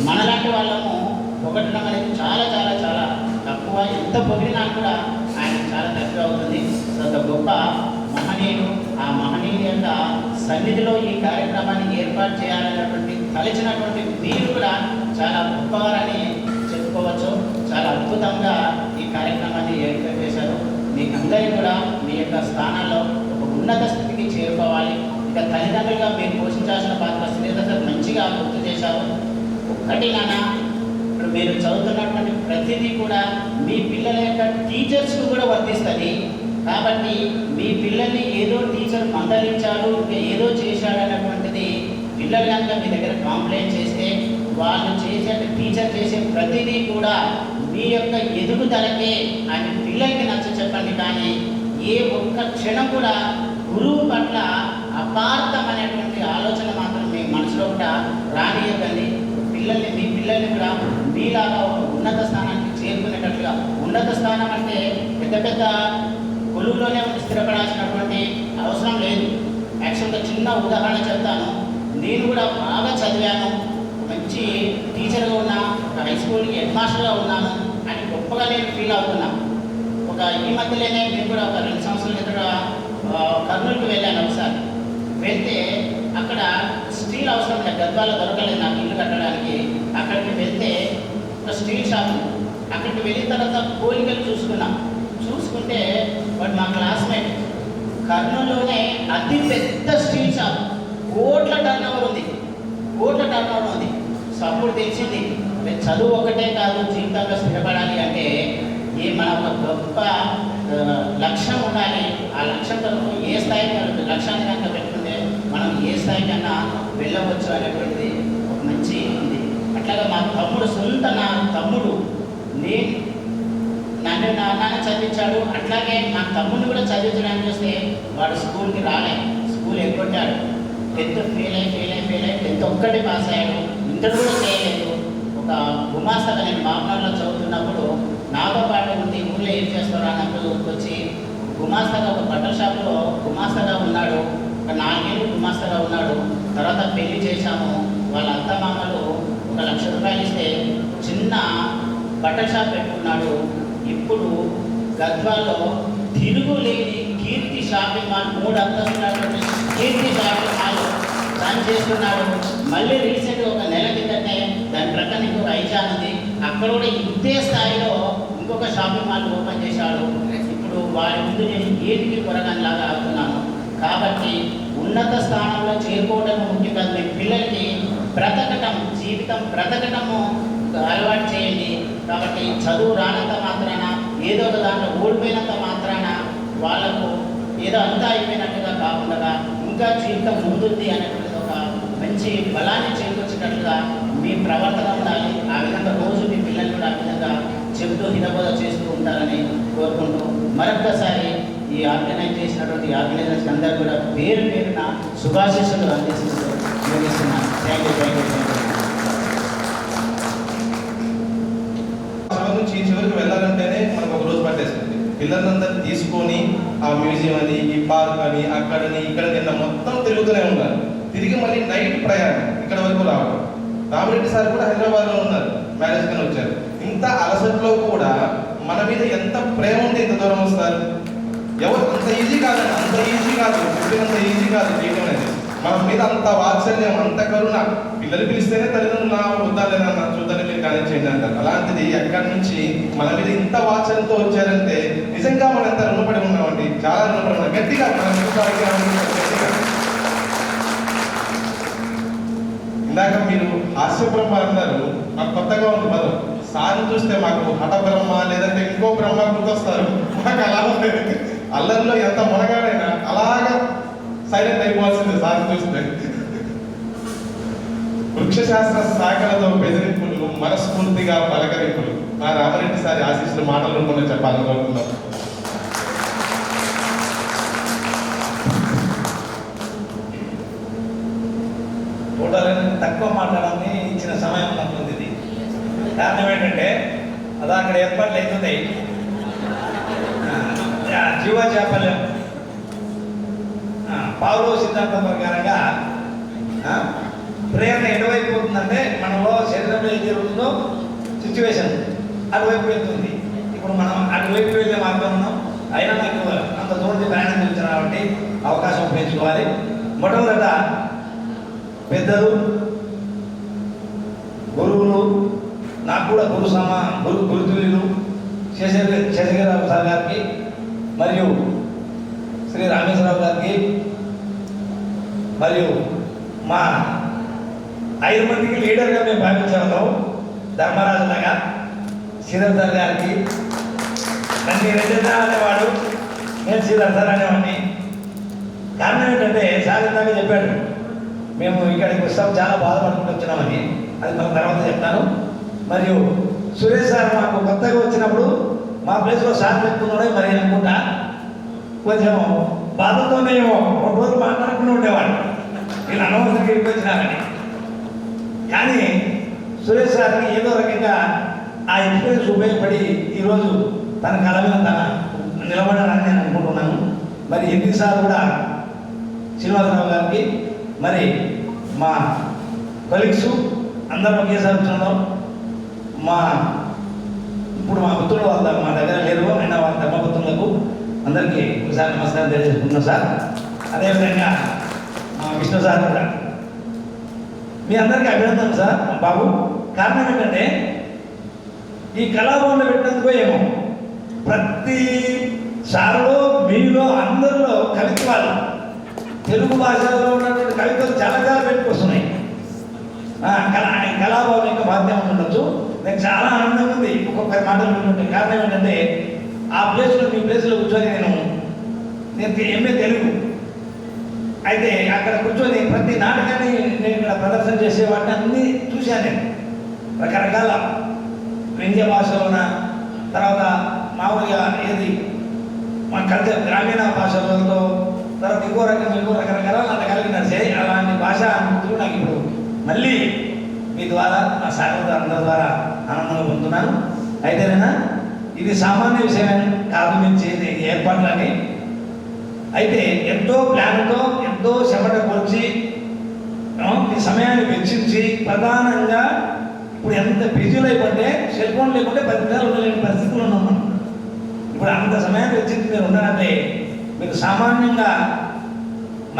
మనలాంటి వాళ్ళము పొగడడం అనేది చాలా చాలా చాలా తక్కువ. ఎంత పొగిడినా కూడా ఆయన చాలా తక్కువ అవుతుంది. అంత గొప్ప మహనీయుడు. ఆ మహనీయుని యొక్క సన్నిధిలో ఈ కార్యక్రమాన్ని ఏర్పాటు చేయాలన్నటువంటి తలచినటువంటి మీరు కూడా చాలా గొప్పవారని చెప్పుకోవచ్చు. చాలా అద్భుతంగా ఈ కార్యక్రమాన్ని ఏర్పాటు చేశారు. మీకు అందరికీ కూడా మీ యొక్క స్థానాల్లో ఒక ఉన్నత స్థితికి చేరుకోవాలి. ఇక తల్లిదండ్రులుగా మీరు పోషించాల్సిన పాత్ర శ్రీధర్ సార్ మంచిగా గుర్తు చేశారు. ఒక్కటి నాన్న, ఇప్పుడు మీరు చదువుతున్నటువంటి ప్రతిదీ కూడా మీ పిల్లల యొక్క టీచర్స్కు కూడా వర్తిస్తుంది. కాబట్టి మీ పిల్లల్ని ఏదో టీచర్ మందలించాడు, ఇంకా ఏదో చేశాడు అన్నటువంటిది పిల్లలు కనుక మీ దగ్గర కంప్లైంట్ చేస్తే వాళ్ళు చేసే టీచర్ చేసే ప్రతిదీ కూడా మీ యొక్క ఎదుగుదలకే అని పిల్లలకి నచ్చ చెప్పండి. కానీ ఏ ఒక్క క్షణం కూడా గురువు పట్ల అపార్థం అనేటువంటి ఆలోచన మాత్రం మీ మనసులో కూడా రానియకండి. మీ పిల్లల్ని కూడా మీలాగా ఒక ఉన్నత స్థానానికి చేరుకునేటట్లుగా, ఉన్నత స్థానం అంటే పెద్ద పెద్ద కొలువులోనే ఉండి స్థిరపడాల్సినటువంటి అవసరం లేదు. యాక్చువల్గా చిన్న ఉదాహరణ చెప్తాను. నేను కూడా బాగా చదివాను, మంచి టీచర్గా ఉన్నా, ఒక హై స్కూల్కి హెడ్ మాస్టర్గా ఉన్నాను అని గొప్పగా నేను ఫీల్ అవుతున్నా. ఈ మధ్యలోనే నేను కూడా ఒక 2 సంవత్సరాల క్రితం కర్నూలుకి వెళ్ళాను. ఒకసారి వెళ్తే అక్కడ స్టీల్ అవసరం లేదు, గద్వాలో దొరకలేదు నాకు ఇల్లు కట్టడానికి. అక్కడికి వెళ్తే ఒక స్టీల్ షాప్, అక్కడికి వెళ్ళిన తర్వాత పోలికలు చూసుకుంటే వాడు మా క్లాస్మేట్. కర్నూలులోనే అతి పెద్ద స్టీల్ షాప్, కోట్ల టర్న్ ఓవర్ ఉంది. సో అప్పుడు తెలిసింది చదువు ఒకటే కాదు, జీవితంలో స్థిరపడాలి అంటే మన ఒక గొప్ప లక్ష్యం ఉండాలి. ఆ లక్ష్యం కొరకు ఏ స్థాయికి లక్ష్యాన్ని కనుక పెట్టుకుంటే మనం ఏ స్థాయికన్నా వెళ్ళవచ్చు అనేటువంటిది ఒక మంచి ఉంది. అట్లాగా మా తమ్ముడు, నా తమ్ముడు నన్ను నాన్న చదివించాడు. అట్లాగే మా తమ్ముడిని కూడా చదివించడానికి వస్తే వాడు స్కూల్కి రాలే, స్కూల్ ఎగ్గొట్టాడు. 10th ఫెయిల్ అయి 10th ఒక్కటి పాస్ అయ్యాడు, ఇంటర్ కూడా చేయలేదు. ఒక గుమాస్తాగా నేను మామూలులో చదువుతున్నప్పుడు నాతో పాటు ఉండి ఊళ్ళో ఏం చేస్తారో అన్నప్పుడు వచ్చి గుమాస్తాగా ఒక బట్టల షాప్లో గుమాస్తాగా ఉన్నాడు. ఒక 4 ఏళ్ళు గుమాస్తాగా ఉన్నాడు. తర్వాత పెళ్లి చేశాము. వాళ్ళ అత్తమామలు 1 లక్ష రూపాయలు ఇస్తే చిన్న బట్టల షాప్ పెట్టుకున్నాడు. ఇప్పుడు గద్వాల్లో తిరుగులేని కీర్తి షాపింగ్ మాల్, 3 అంతస్తున్నటువంటి కీర్తి షాపింగ్ మాల్ రన్ చేస్తున్నాడు. మళ్ళీ రీసెంట్గా ఒక నెల కిందనే దాని ప్రకారం ఇంకొక ఐజాన్ ఉంది, అక్కడ కూడా ఇంతే స్థాయిలో ఇంకొక షాపింగ్ మాల్ ఓపెన్ చేశాడు. ఇప్పుడు వారి ముందు నేను ఏటికి కొరగనిలాగా ఆడుతున్నాను. కాబట్టి ఉన్నత స్థానంలో చేరుకోవడం ముఖ్యం కాదు. మీ పిల్లలకి బ్రతకటం, జీవితం బ్రతకటము అలవాటు చేయండి. కాబట్టి చదువు రానంత మాత్రాన, ఏదో ఒక దాంట్లో ఓడిపోయినంత మాత్రాన వాళ్ళకు ఏదో అంతా అయిపోయినట్టుగా కాకుండా ఇంకా జీవితం ముందుంది అనేటువంటిది ఒక మంచి బలాన్ని చేకూర్చినట్లుగా మీ ప్రవర్తన ఉండాలి. ఆ విధంగా రోజు మీ పిల్లలు కూడా ఆ విధంగా చెబుతూ హితబోధ చేస్తూ ఉంటారని కోరుకుంటూ మరొక్కసారి ఈ ఆర్గనైజ్ చేసినటువంటి ఆర్గనైజర్స్ అందరూ కూడా పేరు పేరున శుభాశీస్సులు అందిస్తూ ముగిస్తున్నాను. Thank you. నుంచి చివరికి వెళ్ళాలంటేనే మనకు ఒక రోజు పట్టేస్తుంది. పిల్లలందరినీ తీసుకొని ఆ మ్యూజియం అని, ఈ పార్క్ అని, అక్కడని ఇక్కడ నిన్న మొత్తం తిరుగుతూనే ఉన్నారు. తిరిగి మళ్ళీ నైట్ ప్రయాణం ఇక్కడ వరకు రావడం. రామిరెడ్డి సార్ కూడా హైదరాబాద్లో ఉన్నారు, మ్యారేజ్ కని వచ్చారు. ఇంత అలసట్లో కూడా మన మీద ఎంత ప్రేమ ఉంటే ఇంత దూరం వస్తారు. ఎవరు అంత ఈజీ కాదండి, అంత ఈజీ కాదు, పుట్టినంత ఈజీ కాదు చేయడం అనేది. మన మీద అంత వాత్సల్యం, అంత కరుణ. పిల్లలు పిలిస్తేనే తల్లిదండ్రులు నా వద్దాలేదన్నా చూద్దాన్ని మీరు కానీ చేయండి అంటారు. అలాంటిది ఎక్కడి నుంచి మన మీద ఇంత వాత్సల్యంతో వచ్చారంటే నిజంగా మనం ఎంత రుణపడి ఉన్నామండి, చాలా రుణపడి ఉన్నాం. గట్టిగా మన గట్టిగా. ఇందాక మీరు హాస్యబ్రహ్మ అన్నారు, మాకు కొత్తగా ఉంది పదం. సార్ని చూస్తే మాకు హఠ బ్రహ్మ లేదంటే ఇంకో బ్రహ్మ గుర్తొస్తారు. మాకు అలా ఉండేది. అల్లరిలో ఎంత మునగాడైనా అలాగా సైలెంట్ అయిపోవాల్సింది సార్ని చూస్తే. వృక్షశాస్త్ర శాఖలతో బెదిరింపులు, మనస్ఫూర్తిగా పలకరింపులు. మా రామరెడ్డి సారి ఆశీస్సులు మాటలు రూపంలో చెప్పాలని కోరుతున్నాం. చూడాలని తక్కువ మాట్లాడాలని ఇచ్చిన సమయం నాకు ఉంది. ఇది కారణం ఏంటంటే అది అక్కడ ఏర్పాట్లు అవుతున్నాయి. జీవా చేపల్యం పావులో సిద్ధాంతం ప్రకారంగా ప్రేరణ ఎటువైపు పోతుందంటే మనలో శరీరంలో ఏం జరుగుతుందో సిచ్యువేషన్ అటువైపు వెళ్తుంది. ఇప్పుడు మనం అటువైపు వెళ్ళే మార్గం ఉన్నాం. అయినా నాకు అంత దూరం ప్రయాణం చేస్తాను కాబట్టి అవకాశం ఉపయోగించుకోవాలి. మొట్టమొదట పెద్దలు, గురువులు, నాకు కూడా గురుతుల్యులు శేషగిరిరావు సార్ గారికి మరియు శ్రీ రామేశ్వరరావు గారికి మరియు మా 5 మందికి లీడర్గా మేము భావించాము. ధర్మరాజు లాగా శ్రీధర్ సార్ గారికి, నన్ను రెడ్డి అనేవాడు, నేను శ్రీధర్ సార్ అనేవాడిని. కారణం ఏంటంటే సార్ ఇందాక చెప్పాడు, మేము ఇక్కడికి వస్తాం చాలా బాధపడుకుంటూ వచ్చినామని. అది మన తర్వాత చెప్తాను. మరియు సురేష్ సార్ మాకు కొత్తగా వచ్చినప్పుడు మా ప్లేస్లో సార్ పెట్టుకున్నాడే మరి అనుకుంటా కొంచెం బాధతో మేము 1 రోజులు మాట్లాడుకుంటూ ఉండేవాడు, వీళ్ళు అనవసరంగా ఇక్కడికి వచ్చినారని. కానీ సురేష్ సార్కి ఏదో రకంగా ఆ ఎక్స్పీరియన్స్ ఉపయోగపడి ఈరోజు తన కళ మీద తన నిలబడాలని నేను అనుకుంటున్నాను. మరి హిందీ సార్ కూడా శ్రీనివాసరావు గారికి, మరి మా కొలీగ్స్ అందరం ఒకేసారి వచ్చినాం. ఇప్పుడు మా పుత్రులు వాళ్ళ మా దగ్గర లేరు, అయినా వాళ్ళ ధర్మపుత్రులకు అందరికీ ఒకసారి నమస్కారం తెలియజేసుకుంటున్నాం సార్. అదేవిధంగా మా విష్ణు సార్ కూడా మీ అందరికీ అభినందన సార్ బాబు. కారణం ఏంటంటే ఈ కళాభవన్లో పెట్టినందుకో ఏమో ప్రతి సార్లో మీలో అందరిలో కవిత్వాలు, తెలుగు భాషలో ఉన్నటువంటి కవితలు చాలా చాలా పెట్టుకొస్తున్నాయి. కళాభవన్ యొక్క మాధ్యమం ఉండొచ్చు. నాకు చాలా ఆనందంగా ఉంది ఒక్కొక్కరి మాటలు వింటుంటే. కారణం ఏంటంటే ఆ ప్లేస్లో మీ ప్లేస్లో కూర్చొని నేను ఎంఏ తెలుగు అయితే అక్కడ కూర్చొని ప్రతి నాటకాన్ని నేను ఇక్కడ ప్రదర్శన చేసే వాటిని అన్నీ చూశాను. నేను రకరకాల వ్యంగ్య భాషలోన, తర్వాత మామూలుగా ఏది మా కల్చర్ గ్రామీణ భాషలతో, తర్వాత ఇంకో రకరకాల నాటకాలకి నడిచాయి. అలాంటి భాష అనుభూతులు నాకు ఇప్పుడు మళ్ళీ మీ ద్వారా నా సాగర్ అందరి ద్వారా ఆనందంగా పొందుతున్నాను. అయితేనైనా ఇది సామాన్య విషయం కాదు, మేము చేసే ఏర్పాట్లని. అయితే ఎంతో ప్లాన్తో, ఎంతో చెమట కొలిచి, ఈ సమయాన్ని వెచ్చించి, ప్రధానంగా ఇప్పుడు ఎంత బిజీలో అయిపోతే సెల్ ఫోన్ లేకుంటే 10 నిమిషాలు ఉండలేని పరిస్థితులు ఉన్నాం మనం. ఇప్పుడు అంత సమయాన్ని వెచ్చించి మీరు ఉండాలంటే మీకు సామాన్యంగా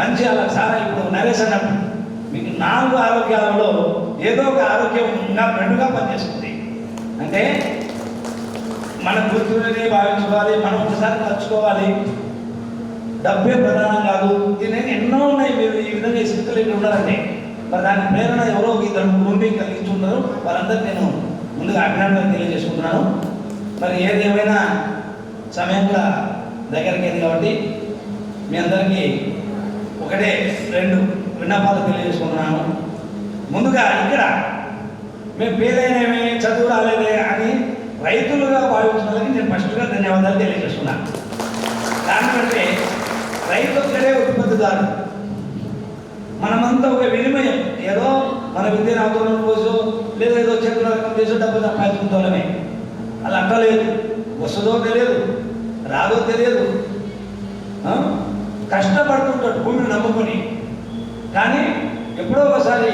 మంచి అలా సారా ఇప్పుడు నరేష్ అన్నప్పుడు మీకు 4 ఆరోగ్యాలలో ఏదో ఒక ఆరోగ్యంగా మెండుగా పనిచేస్తుంది. అంటే మన గుర్తులని భావించుకోవాలి, మనం ఒకసారి నచ్చుకోవాలి. డబ్బే ప్రధానం కాదు. దీని ఎన్నో ఉన్నాయి. మీరు ఈ విధంగా ఈ స్థితిలో ఇక్కడ ఉన్నారంటే మరి దాని ప్రేరణ ఎవరో ఇద్దరు ముగ్గురు కలిగించున్నారు. వాళ్ళందరూ నేను ముందుగా అభినందనలు తెలియజేసుకుంటున్నాను. మరి ఏది ఏమైనా సమయం కూడా దగ్గరికి అయింది కాబట్టి మీ అందరికీ ఒకటే 2 విన్నపాలు తెలియజేసుకుంటున్నాను. ముందుగా ఇక్కడ మేము పేదైనవి చదువు రాలేదే అని రైతులుగా భావించిన వాళ్ళకి నేను ఫస్ట్గా ధన్యవాదాలు తెలియజేస్తున్నాను. కారణం అంటే రైతు ఒక్కడే ఉత్పత్తిదారు. మనమంతా ఒక వినిమయం, ఏదో మన విద్యను అవతలం రోజు లేదా ఏదో చెట్లు రకం చేసో డబ్బు సంపాదించుకుంటామే. అలా అక్కలేదు. వస్తుందో తెలియదు, రాదో తెలియదు. కష్టపడుతుంటాడు భూమిని నమ్ముకొని. కానీ ఎప్పుడో ఒకసారి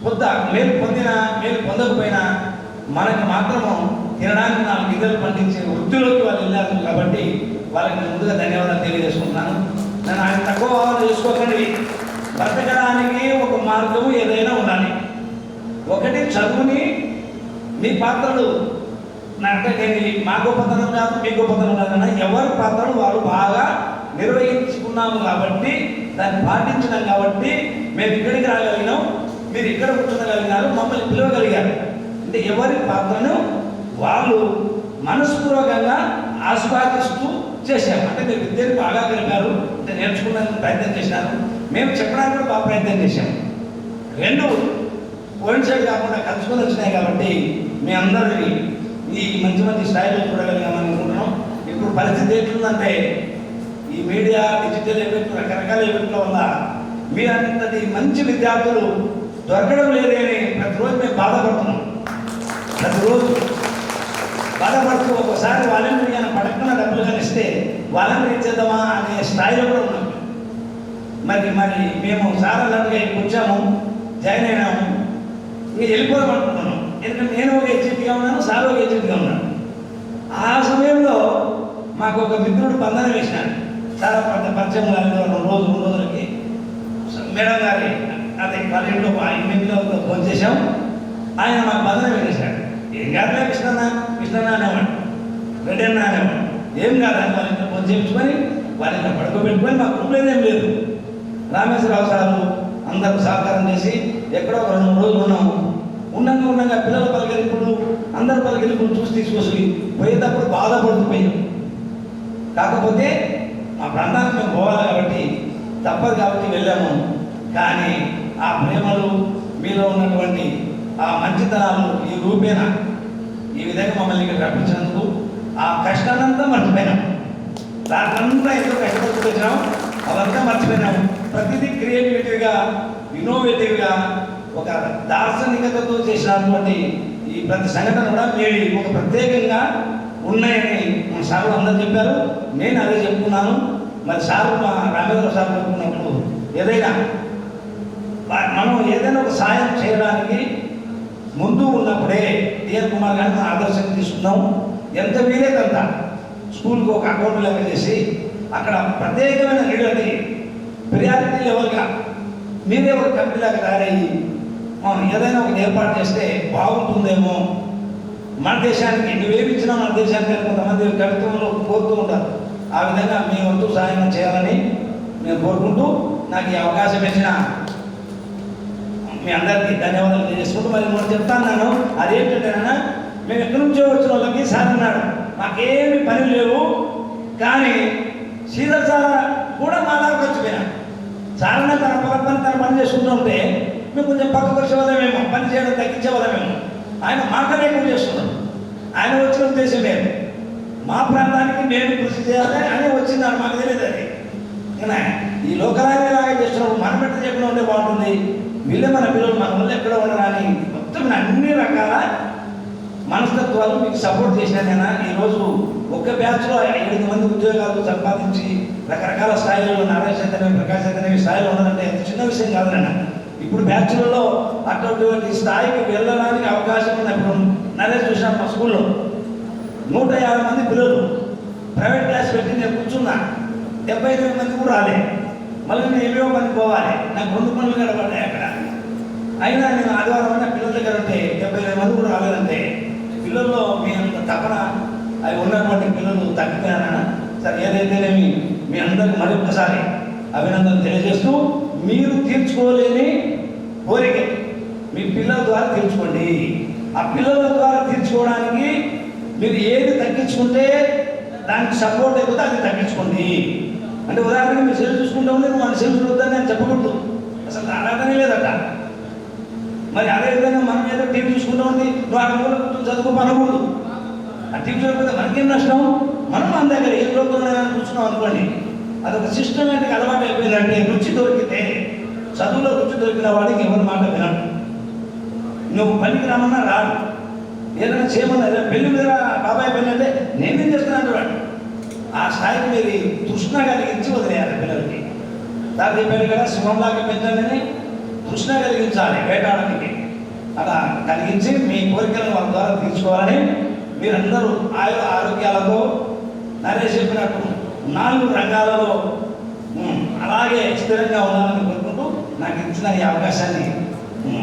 కొత్త మేలు పొందినా మేలు పొందకపోయినా మనకి మాత్రము తినడానికి 4 గింజలు పండించే వృత్తిలోకి వాళ్ళు వెళ్ళారు. కాబట్టి వాళ్ళకి నేను ముందుగా ధన్యవాదాలు తెలియజేసుకుంటున్నాను. నేను ఆయన తక్కువ భావన చేసుకోకండి. బ్రతకడానికి ఒక మార్గము ఏదైనా ఉండాలి. ఒకటి చదువుని మీ పాత్రలు అంటే నేను మా గొప్పతనం కాదు, మీ గొప్పతనం కాదన్నా ఎవరి పాత్రలు వాళ్ళు బాగా నిర్వహించుకున్నాము కాబట్టి దాన్ని పాటించినాం కాబట్టి మేము ఇక్కడికి రాగలిగినాం, మీరు ఇక్కడ కూర్చోగలిగినారు, మమ్మల్ని పిలవగలిగారు. అంటే ఎవరి పాత్రను వాళ్ళు మనస్పూర్వకంగా ఆస్వాదిస్తూ చేశాము. అంటే మీరు విద్యను బాగా కలిపారు, అంటే నేర్చుకునేందుకు ప్రయత్నం చేసినారు, మేము చెప్పడానికి కూడా బాగా ప్రయత్నం చేశాము. 2 కోయిన్సైడ్ కాకుండా కలుసుకొని వచ్చినాయి కాబట్టి మీ అందరినీ ఈ మంచి మంచి స్థాయిలో చూడగలిగామని అనుకుంటున్నాం. ఇప్పుడు పరిస్థితి ఎట్లుందంటే ఈ మీడియా డిజిటల్ ఈవెంట్లు రకరకాల ఈవెంట్ల వల్ల మీరంతటి మంచి విద్యార్థులు దొరకడం లేదే అని ప్రతిరోజు మేము బాధపడుతున్నాం. ప్రతిరోజు బాధపడుతూ ఒకసారి వాలంటీర్ కానీ పడకుండా డబ్బులు కానీ ఇస్తే వాలంటీర్ ఇచ్చేద్దామా అనే స్థాయిలో కూడా ఉన్నాం. మరి మేము సార్ అన్నట్టుగా ఇక్కడికి వచ్చాము, జాయిన్ అయినాము, ఇంకా వెళ్ళిపోదాం అనుకుంటున్నాం. ఎందుకంటే నేను ఒక ఏజెంట్గా ఉన్నాను, సార్ ఒక ఏజెంట్గా ఉన్నాను. ఆ సమయంలో మాకు ఒక మిత్రుడు బంధన వేసినాడు. చాలా పరిచయం కాలేదు. 2 రోజులకి మేడం గారి అదే వాళ్ళ ఇంట్లో ఇంట్లో ఫోన్ చేశాం. ఆయన మాకు బంధన వేసేశాడు. ఏం కాదులే కృష్ణన్న అనేవాడు, రెడ్డి అన్న అనేవాడు. ఏం కాదని వాళ్ళ ఇంట్లో ఫోన్ చేయించుకొని వాళ్ళ ఇంట్లో పడుకోబెట్టుకొని మాకు రూపాయలు ఏం లేదు. రామేశ్వరరావు సారు అందరూ సహకారం చేసి ఎక్కడో 2-3 రోజులు ఉన్నాము. ఉండగా పిల్లల పలకరింపులు అందరు పలకరింపులు చూసి తీసుకొచ్చి పోయేటప్పుడు బాధపడుతూ పోయాం. కాకపోతే మా ప్రాంతానికి మేము పోవాలి కాబట్టి తప్పదు కాబట్టి వెళ్ళాము. కానీ ఆ ప్రేమలు మీలో ఉన్నటువంటి ఆ మంచితనాలు ఈ రూపేణ ఈ విధంగా మమ్మల్ని ఇక్కడ రప్పించినందుకు ఆ కష్టానంతా మర్చిపోయినాం. దాంట్లో ఎంతో కష్టపడుతూ వచ్చినాం, అవంతా మర్చిపోయినాము. ప్రతిదీ క్రియేటివిటీగా ఇన్నోవేటివ్గా ఒక దార్శనికతతో చేసినటువంటి ఈ ప్రతి సంఘటన కూడా మేడి ఒక ప్రత్యేకంగా ఉన్నాయని మన సార్లు అందరూ చెప్పారు. నేను అదే చెప్పుకున్నాను. మరి సార్ మా రామేశ్వర సార్ చెప్పుకున్నప్పుడు ఏదైనా మనం ఏదైనా ఒక సాయం చేయడానికి ముందు ఉన్నప్పుడే డిఎన్ కుమార్ గారిని ఆదర్శంగా తీసుకున్నాం. ఎంత వీలైనంత స్కూల్కి ఒక అకౌంట్ లెక్క చేసి అక్కడ ప్రత్యేకమైన లీడర్ని ప్రియారిటీ లెవెల్గా మీరే ఒక కంపెనీలాగా తయారయ్యి మనం ఏదైనా ఒక ఏర్పాటు చేస్తే బాగుంటుందేమో. మన దేశానికి నువ్వేమిచ్చినా మన దేశానికి కొంతమంది కవిత్వంలో కోరుతూ ఉంటారు. ఆ విధంగా మీ వంతు సహాయం చేయాలని నేను కోరుకుంటూ నాకు ఈ అవకాశం ఇచ్చిన మీ అందరికీ ధన్యవాదాలు తెలియజేసుకుంటూ మరి మనం చెప్తాను. నేను అదేంటంటేనా మేము ఎక్కడి నుంచో వచ్చిన వాళ్ళకి సార్ అన్నాడు మాకేమి పని లేవు, కానీ శ్రీధర్ సార్ కూడా మా దాకా వచ్చిపోయినాడు. సార్ తన పని చేసుకుంటూ ఉంటే మేము కొంచెం పక్కకు వచ్చే వాళ్ళమేమో, పని చేయడం తగ్గించే వాళ్ళమేమో. ఆయన మాకనే ఎక్కువ చేస్తున్నాం. ఆయన వచ్చిన ఉద్దేశం లేదు, మా ప్రాంతానికి మేము కృషి చేయాలి అని వచ్చిందని మాకు తెలియదు. అది ఈ లోకలాగే లాగా చేస్తున్నప్పుడు మనం పెట్ట చెప్పిన ఉంటే బాగుంటుంది. వీళ్ళే మన పిల్లలు మన వల్ల ఎక్కడ ఉండరాని మొత్తం అన్ని రకాల మనస్తత్వాలు మీకు సపోర్ట్ చేసినా ఈరోజు ఒక్క బ్యాచ్లో 8 మంది ఉద్యోగాలు సంపాదించి రకరకాల స్థాయిలో నారాయణ చైతన్య ప్రకాశ్ చైతన్య స్థాయిలో ఉండదంటే ఎంత చిన్న విషయం కాదన్న. ఇప్పుడు బ్యాచ్లలో అటువంటి స్థాయికి వెళ్ళడానికి అవకాశం ఉంది. ఇప్పుడు నరేష్ చూసాను మా స్కూల్లో 150 మంది పిల్లలు ప్రైవేట్ క్లాస్ పెట్టి నేను కూర్చున్నా, 78 మంది కూడా రాలే. మళ్ళీ నేను ఏమేమో పని పోవాలి, నాకు 2 పనులు గడపడ్డాయి అక్కడ. అయినా నేను ఆదివారం అయినా పిల్లల దగ్గర ఉంటే 78 మంది కూడా రాలేదంటే పిల్లల్లో మీ అంత తపన అవి ఉన్నటువంటి పిల్లలు తగ్గిపోయానా సరే ఏదైతేనేమి మీ అందరికి మరొకసారి అభినందన తెలియజేస్తూ మీరు తీర్చుకోలేని కోరిక మీ పిల్లల ద్వారా తీర్చుకోండి. ఆ పిల్లల ద్వారా తీర్చుకోవడానికి మీరు ఏది తగ్గించుకుంటే దానికి సపోర్ట్ అయిపోతే అది తగ్గించుకోండి. అంటే ఉదాహరణకి మీరు సెల్ చూసుకుంటా ఉంటే నువ్వు మన సెల్ చూడొద్దని నేను చెప్పకూడదు, అసలు అలాగనే లేదట. మరి అదేవిధంగా మనం ఏదో టీవీ చూసుకుంటా ఉండి నువ్వు ఆ మూల కూర్చొని చదువుకో అనకూడదు. ఆ టీవీ చూడకపోతే మనకేం నష్టం? మనం మన దగ్గర ఏ ప్రోగ్రాం కూర్చున్నాం అనుకోండి, అదొక సిస్టమేటిక్ అలవాటు అయిపోయిందంటే రుచి దొరికితే చదువులో రుచి దొరికిన వాడికి ఎవరి మాట వినడు. నువ్వు పనికి రామన్నా రాడు, ఏదైనా చేయమన్నా పెళ్లి మీద బాబాయ్ పెళ్ళి అంటే నేనేం చేస్తున్నాను వాడు. ఆ స్థాయికి మీరు తృష్ణ కలిగించి వదిలేయాలి పిల్లలకి. దాని చెప్పాడు కదా, సింహంలాగా పెంచాలని తృష్ణ కలిగించాలి వేటాడడానికి. అలా కలిగించి మీ కోరికలను వాళ్ళ ద్వారా తీర్చుకోవాలని మీరందరూ ఆరోగ్యాలతో నరేష్ చెప్పినట్టు 4 రంగాలలో అలాగే స్థిరంగా ఉండాలని కోరుకుంటూ నాకు ఇచ్చిన ఈ అవకాశాన్ని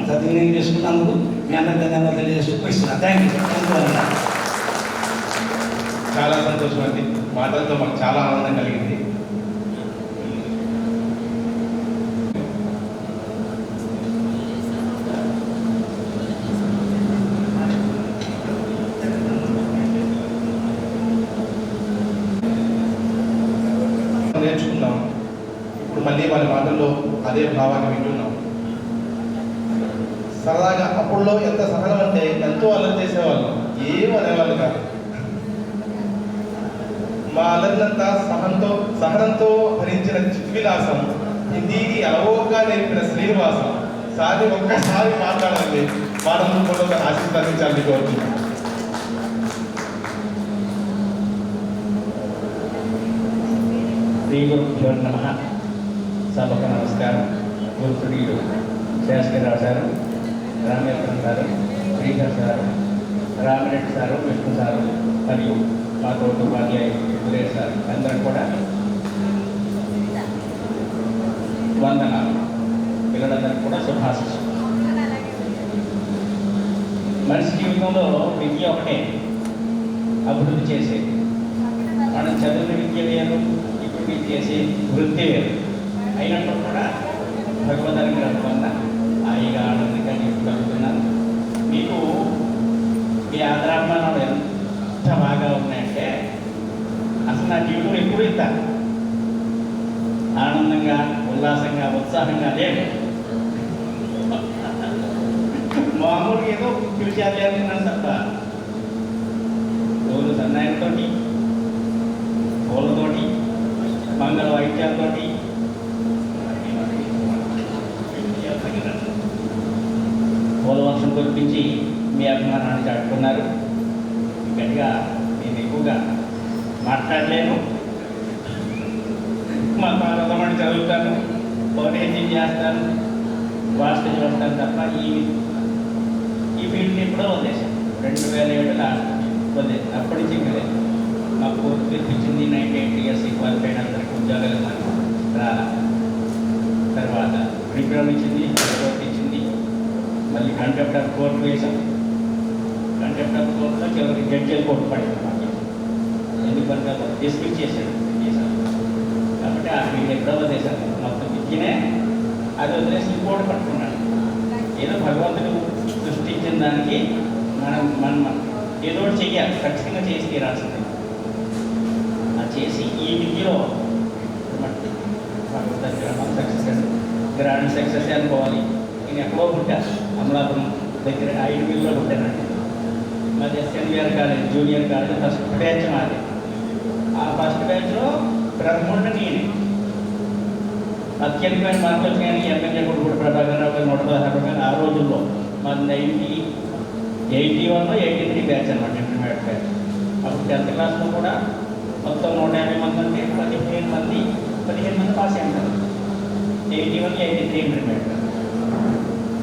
సద్వినియోగం చేసుకున్నందుకు మీ అందరికీ ధన్యవాదాలు తెలియజేస్తూ ఇస్తున్నాను. Thank you. చాలా సంతోషం అండి, మాటలతో మాకు చాలా ఆనందం కలిగింది. నేర్చుకున్నాం, ఇప్పుడు మళ్ళీ వాళ్ళ మాటల్లో అదే భావాన్ని వింటున్నాం. సరదాగా అప్పుడులో ఎంత సహనం అంటే ఎంతో అల్లరి చేసేవాళ్ళం, ఏం అనేవాళ్ళు కాదు. మా అల్లరినంతా సహనంతో భరించిన చిత్విలాసం, హిందీని అలవోగా నేర్పిన శ్రీనివాసం సారి ఒక్కసారి మాట్లాడాలి, మాటలు కూడా ఆశీర్వదించాలని కోరుతున్నాను. శ్రీ గురుభ్యో నమః. సభకు నమస్కారం. గురుతుడీలు శాస్త్రిరావు సారు, రామేశ్వరం గారు, Sridhar sir, Ramireddy sir, Vishnu sir మరియు మా తోటి ఉపాధ్యాయులు సురేష్ సార్ అందరూ కూడా వందనాలు. పిల్లలందరికీ కూడా శుభాశిస్సులు. మనిషి జీవితంలో విద్య ఒకటే అభివృద్ధి చేసేది. మనం చదివిన విద్య వేరు, ఇప్పుడు చేసే వృత్తి వేరు. అయినప్పుడు కూడా భగవద్ అనుగ్రహం వల్ల హాయిగా ఆనందంగా చెప్పుకుంటున్నాను. మీకు మీ ఆదరాభిమానాలు ఎంత బాగా ఉన్నాయంటే అసలు నా జీవితం ఎప్పుడు ఇంత ఆనందంగా, ఉల్లాసంగా, ఉత్సాహంగా లేదు. మామూలుగా ఏదో పిలిచారు అనుకున్నాను తప్ప రోజు సన్నాయంతోటి, పూలతోటి, మంగళ వాయిద్యాలతోటి పూలవర్షం కురిపించి మీ అభిమానాన్ని చాటుకున్నారు. గట్టిగా నేను ఎక్కువగా మాట్లాడలేను. మా పార్లమెంట్ చదువుతాను, ఫౌండేషన్ చేస్తాను, వాస్తు చూస్తాను తప్ప ఈ ఫీల్డ్ని ఎప్పుడో వదిలేశాను. 2007లో వదిలేదు. అప్పటి నుంచి ఇంకా మా కోర్టు తీర్పిచ్చింది 98 ఇయర్స్ క్వాలిఫైడ్ అందరికి ఉద్యోగాలు మనకు రాలా. తర్వాత డిప్లొమా ఇచ్చింది, కోర్టు ఇచ్చింది, మళ్ళీ కంటెంప్ట్ ఆఫ్ కోర్టు వేసాం. కంటెంప్ట్ ఆఫ్ కోర్టులో చివరికి జడ్జిలు కోర్టు పడింది మాకు. ఎందుకంటే డిస్మిస్ చేశాడు. కాబట్టి ఆ ఫీల్డ్ ఎప్పుడో వదిలేశాను. మొత్తం విద్యనే అది వదిలేసి ఇంకోటి పట్టుకున్నాను. ఏదో భగవంతుడు సృష్టించిన దానికి మనం ఏదో ఒకటి చెయ్యాలి, ఖచ్చితంగా చేసి తీరాల్సింది. అది చేసి ఈ విద్యలో గ్రాండ్ సక్సెస్ అనుకోవాలి. నేను ఎక్కడో పుట్టాను, అమలాపురం దగ్గర 5 మైళ్ళలో పుట్టానండి. మాది SNVR college, junior college, first batch మాది. ఆ ఫస్ట్ బ్యాచ్లో బ్రహ్మణుడు నేనే. అత్యధికమైన మార్కులు వచ్చినాయని ఎమ్మెల్యే కూడా ప్రభాకర్ రావు గారు 116 రూపాయలు. ఆ రోజుల్లో మాది 81 83 బ్యాచ్ అనమాట, ఇంటర్మీడియట్ బ్యాచ్. అప్పుడు 10th క్లాస్లో కూడా మొత్తం 150 మంది అంటే 15 మంది పాస్ అయ్యారు. 81, 83 ఇంటర్మీడియట్.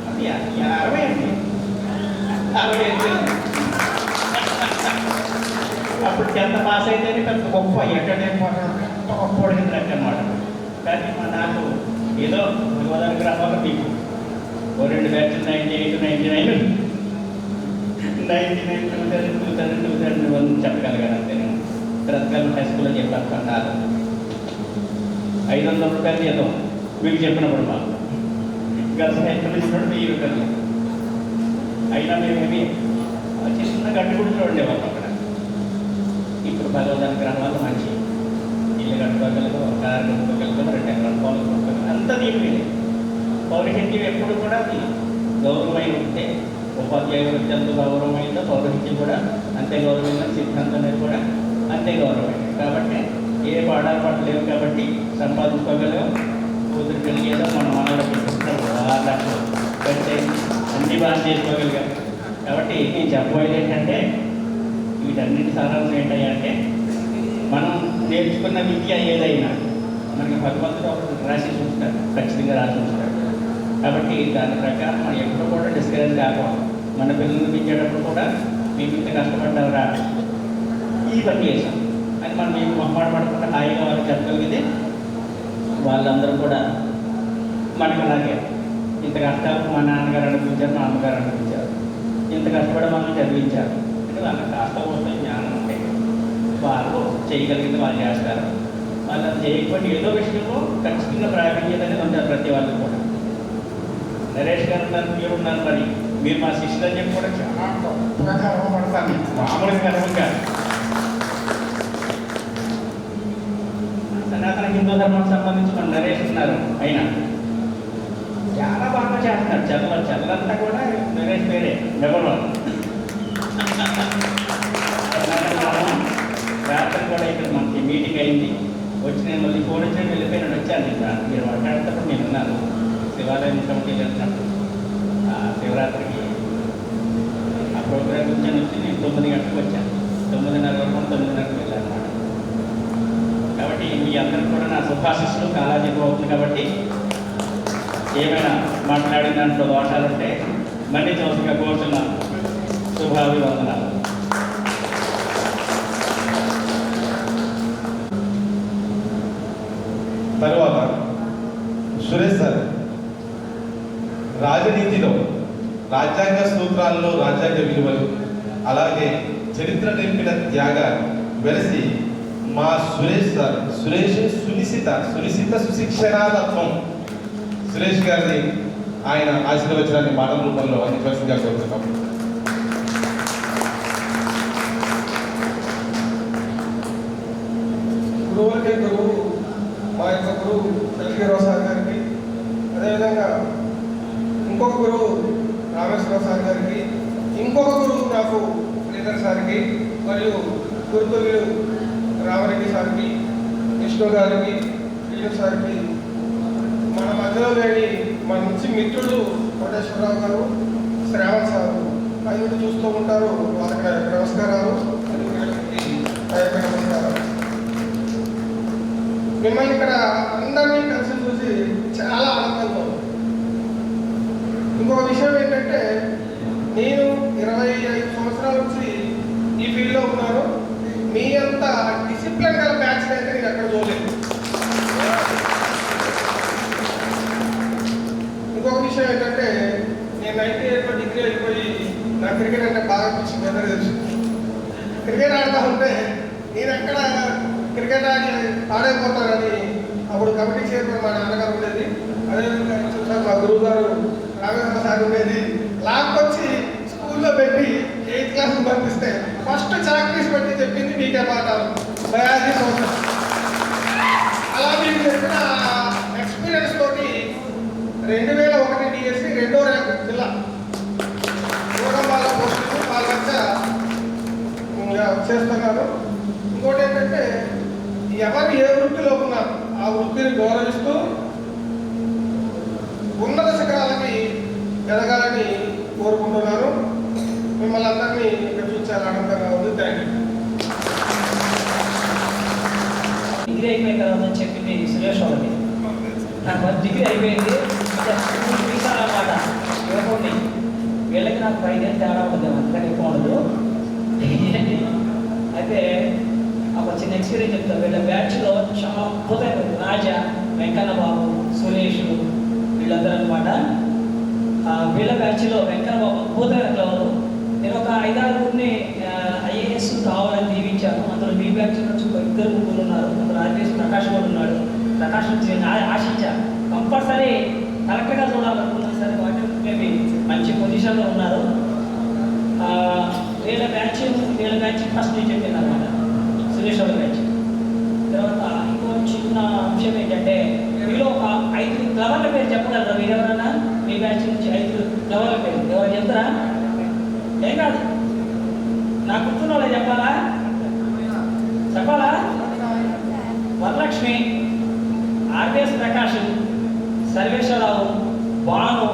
అది 60 అండి, 60 అప్పుడు 10th పాస్ అయితేనే పెద్ద గొప్ప గొప్ప లెక్క అనమాట. కానీ నాకు ఏదో అనుగ్రహాలు మీకు 2 బ్యాచ్లు 98, 99, 2001 చెప్పగలిగాను అంతే. బ్రతకాలను హై స్కూల్లో చెప్పారు 500 రూపాయలు జీతం మీకు చెప్పినప్పుడు మాకు గర్ల్స్ హై స్కూల్ ఇచ్చినప్పుడు 1000 రూపాయలు. అయినా మేమేమి చిన్న గడ్డి గుడిలో ఉండేవాళ్ళం అక్కడ. ఇప్పుడు భగవద్ గ్రామాలు మంచి ఇల్లు కట్టుకోగలదు, కారు కట్టుకోగలదు, 2 ఎకరాల పొలం కట్టుకోగలదు, అంతా దీని పౌరహిత్యం ఎప్పుడు కూడా అది గౌరవమైన ఉంటే ఉపాధ్యాయులు ఎంత గౌరవమైందో పౌరహిత్యం కూడా అంతే గౌరవమైన, సిద్ధాంతం అనేది కూడా అంతే గౌరవమైంది. కాబట్టి ఏ పాఠాలు పట్టలేవు కాబట్టి సంపాదించుకోగలేము. కూతురు పెరిగేదో మన మనలో పెడితే అన్ని బాగా చేసుకోగలిగాం. కాబట్టి నేను చెప్పబోయేది ఏంటంటే వీటన్నిటి సారాంశం ఏంటంటే మనం నేర్చుకున్న విద్య ఏదైనా మనకి భగవంతుడు ఒకటి రాసి చూస్తాడు, ఖచ్చితంగా రాసి చూస్తాడు. కాబట్టి దాని ప్రకారం మనం ఎప్పుడు కూడా డిస్కరేజ్ కాకూడదు. మన పిల్లల్ని పెంచేటప్పుడు కూడా మేము ఇంత కష్టపడ్డారా, ఈ పని చేసాం అని మనం మేము మొహమాట పడకుండా హాయిగా వాళ్ళకి చెప్పగలిగితే వాళ్ళందరూ కూడా మనకు అలాగే ఇంత కష్టాలు మా నాన్నగారు అనిపించారు, మా అమ్మగారు అనిపించారు, ఇంత కష్టపడి మనల్ని చదివించారు అంటే వాళ్ళకి కాస్త కోసం జ్ఞానం ఉంటే వాళ్ళు చేయగలిగింది వాళ్ళు చేస్తారు. వాళ్ళు అది చేయకపోతే ఏదో విషయంలో ఖచ్చితంగా ప్రావీణ్యత అనేది ఉంటారు ప్రతి వాళ్ళు కూడా. నరేష్ గారు ఉన్నారు, మీరు ఉన్నారు, మరి మీరు మా శిష్యులు అని చెప్పి కూడా చాలా గొప్పగా గర్వపడతాను. మామూలుగా గర్వంగా సనాతన హిందూ ధర్మానికి సంబంధించి మన నరేష్ ఉన్నారు. అయినా చాలా బాగా చేస్తున్నారు. చల్లంతా కూడా నరేష్ పేరే ఎవరు రాత్రి కూడా ఇక్కడ మనకి మీటింగ్ అయింది. వచ్చి నేను మళ్ళీ ఫోన్ వచ్చి వెళ్ళిపోయినాడు. వచ్చాను ఇక్కడ మీరు మాట్లాడేటప్పుడు నేను ఉన్నాను. శివాలయం కమిటీకి వెళ్తున్నప్పుడు శివరాత్రికి ఆ ప్రోగ్రాం గురించి వచ్చి నేను 9 గంటలకు వచ్చాను. 9:30 వరకు 9:30కి వెళ్ళాను అన్నమాట. కాబట్టి మీ అందరికీ కూడా నా శుభాశిస్సులు కాలాజీ అవుతుంది. కాబట్టి ఏమైనా మాట్లాడిన దాంట్లో దోషాలు ఉంటే మళ్ళీ చోటుగా కోరుతున్నాను. శుభాభివందనాలు. తరువాత సురేష్ సార్ రాజనీతిలో, రాజ్యాంగ సూత్రాల్లో రాజ్యాంగ విలువలు, అలాగే చరిత్ర నేర్పిన త్యాగాలు వెలసి మా సురేష్ సార్ సునిశిత సుశిక్షణాతత్వం సురేష్ గారిని ఆయన ఆశీర్వచనాన్ని మాటల రూపంలో అందించవలసిందిగా కోరుతున్నాం. గురువులకే గురువు మా యొక్క గురువు చలిగిరావు సార్ గారికి, అదేవిధంగా ఇంకొక గురువు రామేశ్వరరావు సార్ గారికి, ఇంకొక గురువు నాకు శ్రీధర్ సార్కి, మరియు గురుతుల్యులు రామరెడ్డి సార్కి, విష్ణు గారికి, విష్ణు సార్కి, మన మధ్యలో లేని మన నుంచి మిత్రులు కోటేశ్వరరావు గారు, శ్రావణ్ సారు అవి చూస్తూ ఉంటారు. వాళ్ళకి నమస్కారాలు. నమస్కారాలు. మిమ్మల్ని ఇక్కడ అందరినీ కలిసి చూసి చాలా ఆనందంగా ఉంది. ఇంకొక విషయం ఏంటంటే నేను 25 సంవత్సరాల నుంచి ఈ ఫీల్డ్లో ఉన్నాను. మీ అంత డిసిప్లిన్ గల బ్యాచ్ అయితే నేను ఎక్కడ చూడలేదు. ఇంకొక విషయం ఏంటంటే నేను 98లో డిగ్రీ అయిపోయి నా క్రికెట్ అంటే బాగా అనిపించింది. అందరూ తెలుసు. క్రికెట్ ఆడుతూ ఉంటే నేను ఎక్కడ క్రికెట్ ఆడైపోతానని అప్పుడు కమిటీ చైర్మన్ మా నాన్నగారు ఉండేది. అదేవిధంగా చూసారు మా గురువు గారు రామేశ్వర సార్ ఉండేది. లాక్కొచ్చి స్కూల్లో పెట్టి 8th క్లాస్ పంపిస్తే ఫస్ట్ చాక్రీస్ పెట్టి చెప్పింది మీకే పాఠాలు బయాలజీ సోషల్. అలా మీకు చెప్పిన ఎక్స్పీరియన్స్ తోటి 2001 డిఎస్సి 2వ ర్యాంక్ జిల్లా చూడడం వాళ్ళ పోస్టులు వాళ్ళ మధ్య చేస్తున్నారు. ఇంకోటి ఏంటంటే ఎవరు ఏ వృత్తిలో ఉన్నారు ఆ వృత్తిని గౌరవిస్తూ ఉన్నత శిఖరాలకి ఎదగాలని కోరుకుంటున్నాను. మిమ్మల్ని అందరినీ ఇక్కడ చూసి చాలా ఆనందంగా ఉంది. Thank you. డిగ్రీ అయిపోయిన తర్వాత అని చెప్పింది సురేష్ వాళ్ళకి. నాకు డిగ్రీ అయిపోయింది అన్నమాట. ఇవ్వకండి వీళ్ళకి నాకు 5 ఏళ్ళు తేడా ఉంటుంది, అంతకని ఎక్కువ ఉండదు. అయితే ఒక చిన్న ఎక్స్పీరియన్స్ చెప్తాను. వీళ్ళ బ్యాచ్లో చాలా అద్భుతమైన రాజా, వెంకన్న బాబు, సురేష్ వీళ్ళందరూ అనమాట. వీళ్ళ బ్యాచ్లో వెంకన్న బాబు అద్భుతమైన క్లవరు. నేను ఒక 5-6 IAS కావాలని దీవించాను. అందులో మీ బ్యాచ్ నుంచి మిత్రులు ఉన్నారు, కొందరు ఆర్టీఎస్ ప్రకాష్ కూడా ఉన్నాడు. ప్రకాష్ నుంచి ఆశించా కంపల్సరీ కరెక్ట్గా చూడాలనుకున్నా సరే వాటి మేబీ మంచి పొజిషన్లో ఉన్నారు. వీళ్ళ బ్యాచ్ ఫస్ట్ నుంచి చెప్పింది అనమాట, సురేష్ వాళ్ళ బ్యాచ్. తర్వాత ఇంకో చిన్న అంశం ఏంటంటే మీలో ఒక 5 క్లవర్ల పేరు చెప్పగలరా మీరు ఎవరన్నా? మీ బ్యాచ్ నుంచి 5 క్లవర్ల పేరు ఎవరు చెప్తారా? ఏం కాదు, నాకు గుర్తున్న వాళ్ళు చెప్పాలా? వరలక్ష్మి, ఆర్పిఎస్ ప్రకాష్, సర్వేశ్వరరావు, భాను,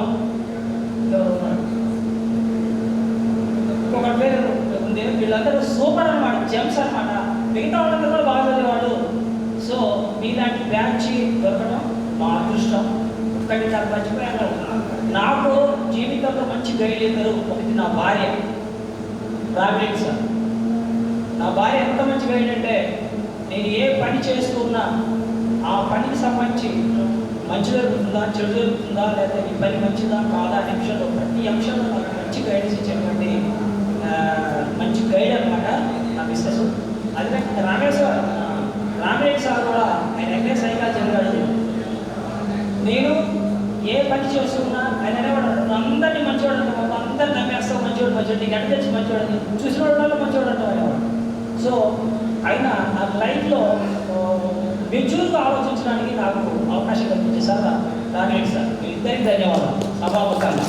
ఇంకొక పేరు ఉంది. వీళ్ళందరూ సూపర్ అనమాట, జెమ్స్ అనమాట. మిగతా వాళ్ళందరూ కూడా బాగా చదివేవాళ్ళు. సో మీలాంటి బ్యాచ్ దొరకడం మా అదృష్టం. ఒక్కటి నాకు మర్చిపోయాను, నాకు జీవితంలో మంచి గైడ్ ఇద్దరు. ఒకటి నా భార్య రాబిట్ సార్. నా భార్య ఎంత మంచి గైడ్ అంటే నేను ఏ పని చేస్తూ ఉన్నా ఆ పనికి సంబంధించి మంచి జరుగుతుందా చెడు జరుగుతుందా లేదా ఈ పని మంచిదా కాదా అనే అంశంలో ప్రతి అంశంలో నాకు మంచి గైడెన్స్ ఇచ్చేటువంటి మంచి గైడ్ అనమాట నా బిజినెస్. అదే రామేష్ సార్ కూడా ఆయన ఎంఏ సైకాలజీ చదివాడు. నేను ఏ పని చేస్తున్నా ఆయన అనేవాడు అందరినీ మంచివాడు అంటావు, అందరిని నమ్మేస్తావు, మంచివాడు నీకు ఎంత తెచ్చి మంచివాడు, చూసిన వాళ్ళలో మంచివాడు అంటావు అనేవాడు. సో ఆయన నా లైఫ్లో మెచ్యూర్గా ఆలోచించడానికి నాకు అవకాశం కల్పించేశారు రామేష్ సార్. మీ ఇద్దరికి ధన్యవాదాలు సభాముఖంగా.